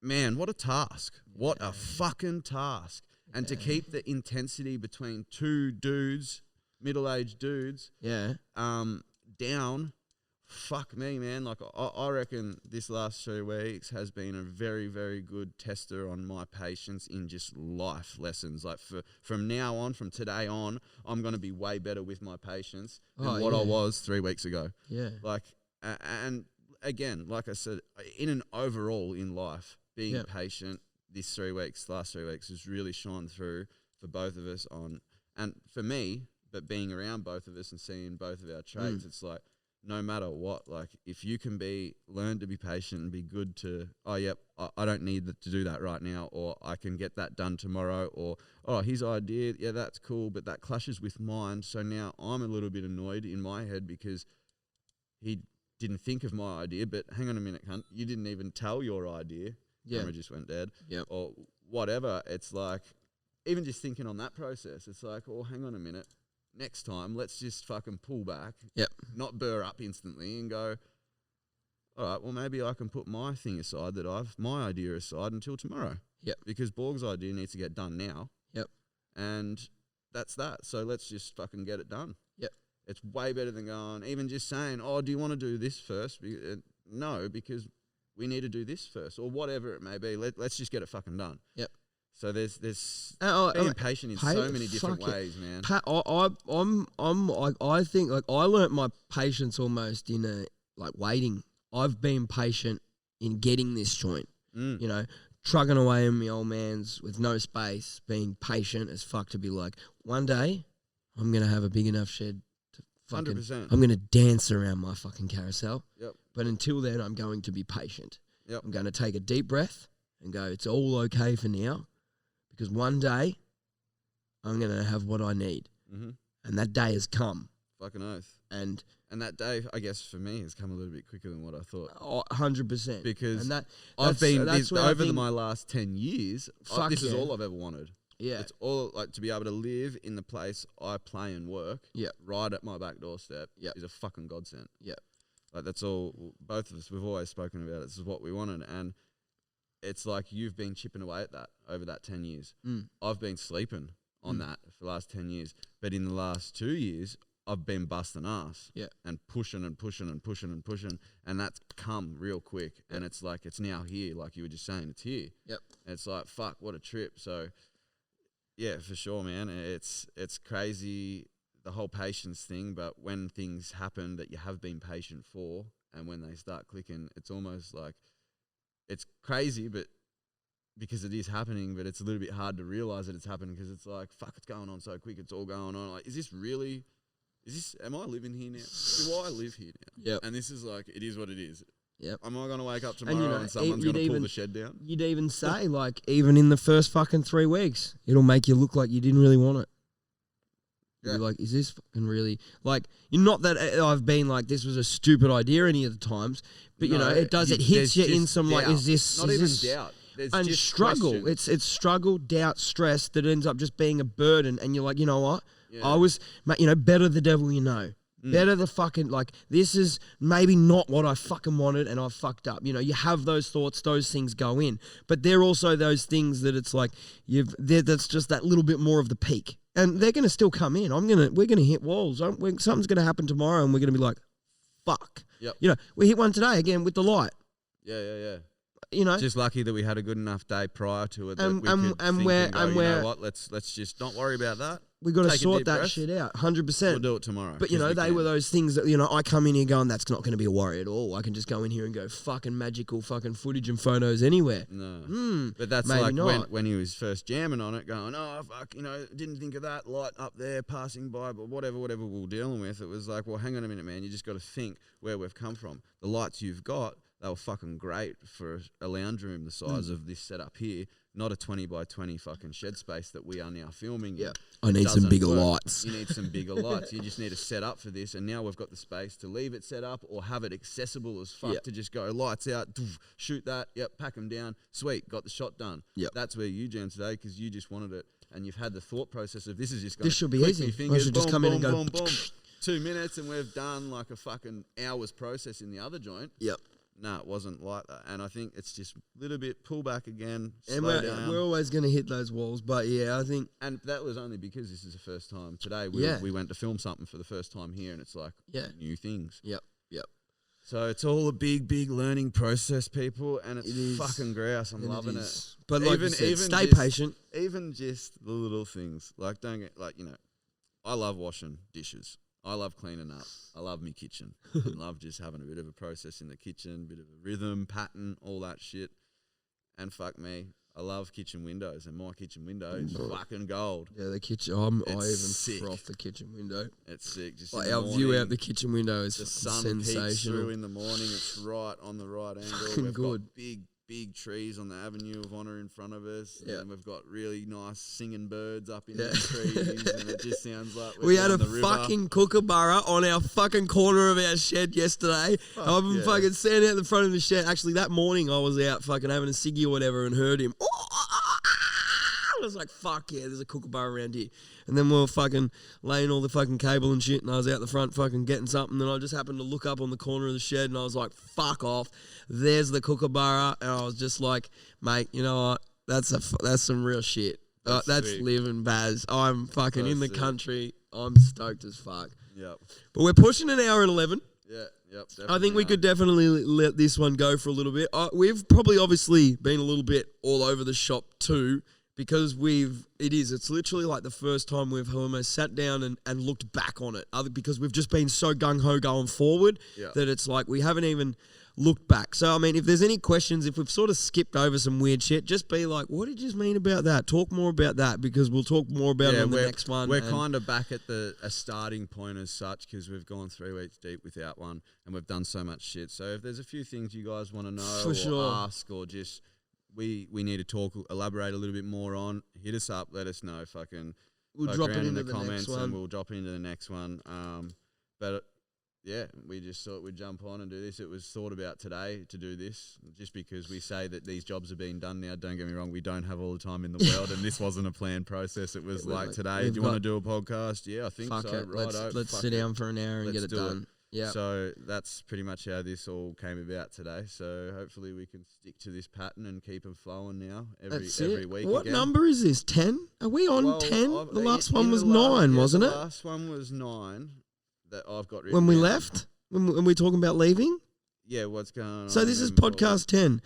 Man, what a task. What a fucking task. And to keep the intensity between two dudes, middle-aged dudes, down, fuck me, man. Like, I reckon this last 3 weeks has been a very, very good tester on my patience in just life lessons. Like, from now on, from today on, I'm going to be way better with my patience than what I was 3 weeks ago. Yeah. Like, and again, like I said, in an overall in life, being patient this last 3 weeks has really shone through for both of us and for me, but being around both of us and seeing both of our traits, it's like, no matter what, like if you can learn to be patient and be good to, I don't need to do that right now, or I can get that done tomorrow, or, his idea, that's cool, but that clashes with mine. So now I'm a little bit annoyed in my head because he didn't think of my idea, but hang on a minute, cunt, you didn't even tell your idea. Camera just went dead. Or whatever. It's like, even just thinking on that process, it's like, hang on a minute. Next time, let's just fucking pull back. Not burr up instantly and go, all right, well, maybe I can put my thing aside my idea aside until tomorrow. Because Borg's idea needs to get done now. And that's that. So let's just fucking get it done. It's way better than going, even just saying, do you want to do this first? No, because we need to do this first, or whatever it may be. Let's just get it fucking done. So there's being patient in so many different ways, man. I think like I learnt my patience almost in waiting. I've been patient in getting this joint. You know, trucking away in my old man's with no space, being patient as fuck to be like, one day I'm gonna have a big enough shed to fucking. 100%. I'm gonna dance around my fucking carousel. But until then, I'm going to be patient. Yep. I'm going to take a deep breath and go, it's all okay for now, because one day I'm going to have what I need. And that day has come. Fucking oath. And that day, I guess, for me, has come a little bit quicker than what I thought. 100%. Because I've been, over my last 10 years, this is all I've ever wanted. It's all, like, to be able to live in the place I play and work, right at my back doorstep, is a fucking godsend. Like, that's all, both of us, we've always spoken about it. This is what we wanted. And it's like you've been chipping away at that over that 10 years. I've been sleeping on that for the last 10 years. But in the last 2 years, I've been busting ass and pushing and pushing and pushing and pushing. And that's come real quick. And it's like, it's now here. Like you were just saying, it's here. And it's like, fuck, what a trip. So, yeah, for sure, man. It's crazy, the whole patience thing, but when things happen that you have been patient for, and when they start clicking, it's almost like, it's crazy, but because it is happening, but it's a little bit hard to realize that it's happening because it's like, fuck, it's going on so quick, it's all going on. Like, am I living here now? Do I live here now? And this is like, it is what it is. Am I going to wake up tomorrow and someone's going to pull the shed down? You'd even say, like, even in the first fucking 3 weeks, it'll make you look like you didn't really want it. You're like, is this fucking really, like, not that I've been like, this was a stupid idea any of the times, but you know, it hits you in some doubt. Like, is this not even doubt? There's and just struggle. question. It's struggle, doubt, stress that ends up just being a burden, and you're like, you know what? I was, better the devil you know. Better the fucking, like, this is maybe not what I fucking wanted and I fucked up. You have those thoughts, those things go in. But they're also those things that it's like, that's just that little bit more of the peak. And they're going to still come in. We're going to hit walls. Something's going to happen tomorrow and we're going to be like, fuck. We hit one today again with the light. Yeah. you know. Just lucky that we had a good enough day prior to it that we could you know what, let's just not worry about that. We got to sort that shit out, 100%. We'll do it tomorrow. But, you know, they were those things that, you know, I come in here going, that's not going to be a worry at all. I can just go in here and go fucking magical fucking footage and photos anywhere. No. But that's like when he was first jamming on it, going, oh, fuck, you know, didn't think of that light up there passing by, but whatever we were dealing with. It was like, well, hang on a minute, man. You just got to think where we've come from. The lights you've got, they were fucking great for a lounge room the size of this setup here. not a 20 by 20 fucking shed space that we are now filming. Yeah. in. I need some Doesn't bigger work. lights. You need some bigger lights. You just need to set up for this, and now we've got the space to leave it set up or have it accessible as fuck to just go lights out, shoot that, pack them down, sweet, got the shot done. That's where you jammed today because you just wanted it, and you've had the thought process of this is just going. This should be easy. Fingers, I should just come in and go. Boom. 2 minutes, and we've done like a fucking hour's process in the other joint. Yep. No, it wasn't like that. And I think it's just a little bit pull back again, And slow down. we're always going to hit those walls. But yeah, I think. And that was only because this is the first time today. We went to film something for the first time here, and it's like new things. Yep. So it's all a big, big learning process, people, and it's fucking grouse. I'm loving it. But like you said, stay patient. Even just the little things. Like, don't get, like, you know, I love washing dishes. I love cleaning up. I love me kitchen. I love just having a bit of a process in the kitchen, bit of a rhythm, pattern, all that shit. And fuck me, I love kitchen windows, and my kitchen window is fucking gold. Yeah, the kitchen. I even froth the kitchen window. It's sick. Just like our view out the kitchen window is the sun sensational. peeks through in the morning. It's right on the right angle. Fucking We've good. got big trees on the Avenue of Honour in front of us. Yeah. And we've got really nice singing birds up in the trees. And it just sounds like we had a the river. fucking kookaburra on our fucking corner of our shed yesterday. I've been fucking standing out the front of the shed. Actually, that morning I was out fucking having a ciggy or whatever and heard him. I was like, fuck yeah, there's a kookaburra around here. And then we were fucking laying all the fucking cable and shit, and I was out the front fucking getting something, and I just happened to look up on the corner of the shed, and I was like, fuck off, there's the kookaburra. And I was just like, mate, you know what, that's some real shit. That's living Baz. I'm fucking in the country. I'm stoked as fuck. Yep. But we're pushing an hour and 11. Yeah, yep. I think we could definitely let this one go for a little bit. We've probably obviously been a little bit all over the shop too, because it's literally like the first time we've almost sat down and looked back on it, because we've just been so gung-ho going forward that it's like we haven't even looked back. So, I mean, if there's any questions, if we've sort of skipped over some weird shit, just be like, what did you mean about that? Talk more about that, because we'll talk more about it in the next one. We're kind of back at a starting point as such, because we've gone 3 weeks deep without one, and we've done so much shit. So if there's a few things you guys want to know ask, or just... We need to talk, elaborate a little bit more on. Hit us up, let us know. We'll drop it into the comments, and we'll drop it into the next one. But we just thought we'd jump on and do this. It was thought about today to do this, just because we say that these jobs are being done now. Don't get me wrong, we don't have all the time in the world, and this wasn't a planned process. It was like today. Do you want to do a podcast? Yeah, I think so. Let's sit down for an hour and get it done. Yeah. So that's pretty much how this all came about today. So hopefully we can stick to this pattern and keep them flowing now every week. What number is this? 10? Are we on 10? The last one was 9, wasn't it? The last one was 9 that I've got written when we down. left? When we talking about leaving? Yeah, what's going on? So this is podcast 10.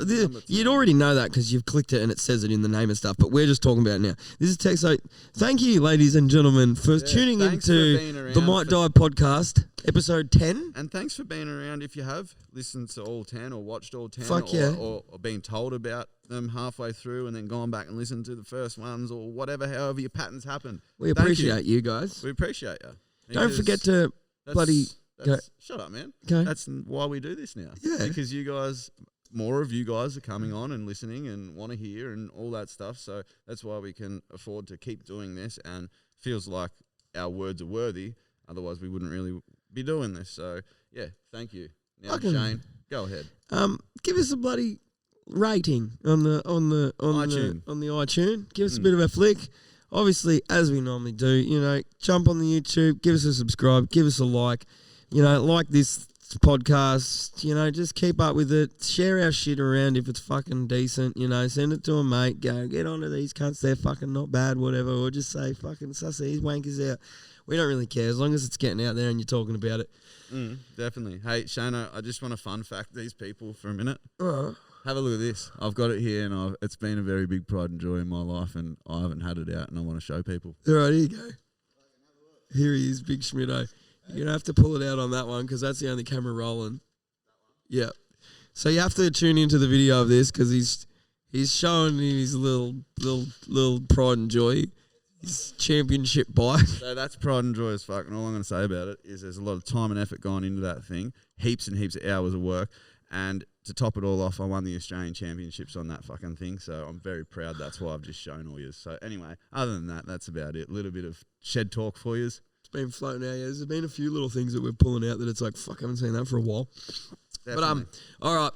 Yeah, you'd already know that because you've clicked it and it says it in the name and stuff, but we're just talking about it now. This is text. So thank you, ladies and gentlemen, for tuning into the Might Die podcast, episode 10. And thanks for being around if you have listened to all 10 or watched all 10 or been told about them halfway through and then gone back and listened to the first ones or whatever, however your patterns happen. We appreciate you guys. We appreciate you. Don't forget to bloody... Shut up, man. Okay. That's why we do this now. Yeah. Because you guys, more of you guys are coming on and listening and want to hear and all that stuff. So that's why we can afford to keep doing this, and feels like our words are worthy. Otherwise, we wouldn't really be doing this. So yeah, thank you. Now, Shane, go ahead. Give us a bloody rating on the iTunes. Give us a bit of a flick. Obviously, as we normally do, jump on the YouTube, give us a subscribe, give us a like. Like this podcast, just keep up with it. Share our shit around if it's fucking decent, send it to a mate. Go, get onto these cunts, they're fucking not bad, whatever. Or just say, fucking suss these wankers out. We don't really care as long as it's getting out there and you're talking about it. Definitely. Hey, Shana, I just want to fun fact these people for a minute. Have a look at this. I've got it here, and it's been a very big pride and joy in my life, and I haven't had it out, and I want to show people. All right, here you go. Here he is, Big Schmitto. You're going to have to pull it out on that one because that's the only camera rolling. Yeah. So you have to tune into the video of this because he's showing his little pride and joy, his championship bike. So that's pride and joy as fuck, and all I'm going to say about it is there's a lot of time and effort gone into that thing, heaps and heaps of hours of work, And to top it all off, I won the Australian Championships on that fucking thing. So I'm very proud. That's why I've just shown all yous. So anyway, other than that, that's about it. A little bit of shed talk for yous. It's been floating out. Yeah, there's been a few little things that we're pulling out that it's like, fuck, I haven't seen that for a while. Definitely. But all right,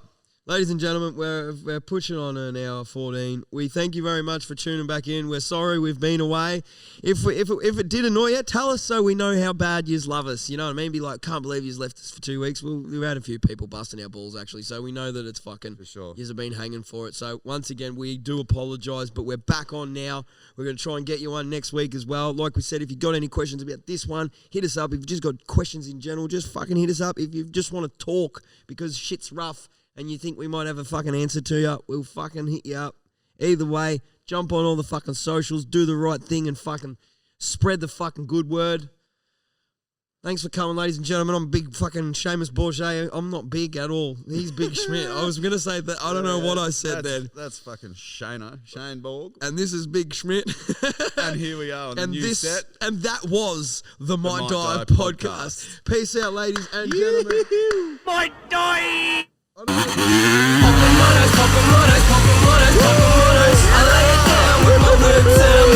ladies and gentlemen, we're pushing on an hour 14. We thank you very much for tuning back in. We're sorry we've been away. If it did annoy you, tell us so we know how bad yous love us. You know what I mean? Be like, can't believe yous left us for 2 weeks. We've had a few people busting our balls actually, so we know that it's fucking. For sure. Yous have been hanging for it. So once again, we do apologise, but we're back on now. We're going to try and get you one next week as well. Like we said, if you've got any questions about this one, hit us up. If you've just got questions in general, just fucking hit us up. If you just want to talk because shit's rough and you think we might have a fucking answer to you, we'll fucking hit you up. Either way, jump on all the fucking socials, do the right thing and fucking spread the fucking good word. Thanks for coming, ladies and gentlemen. I'm big fucking Seamus Bourget. I'm not big at all. He's Big Schmidt. I was going to say that. I don't know what I said then. That's fucking Shane Borg. And this is Big Schmidt. And here we are on the new set. And that was the Might Die Die podcast. Peace out, ladies and gentlemen. Might Die! I lay it down with my whip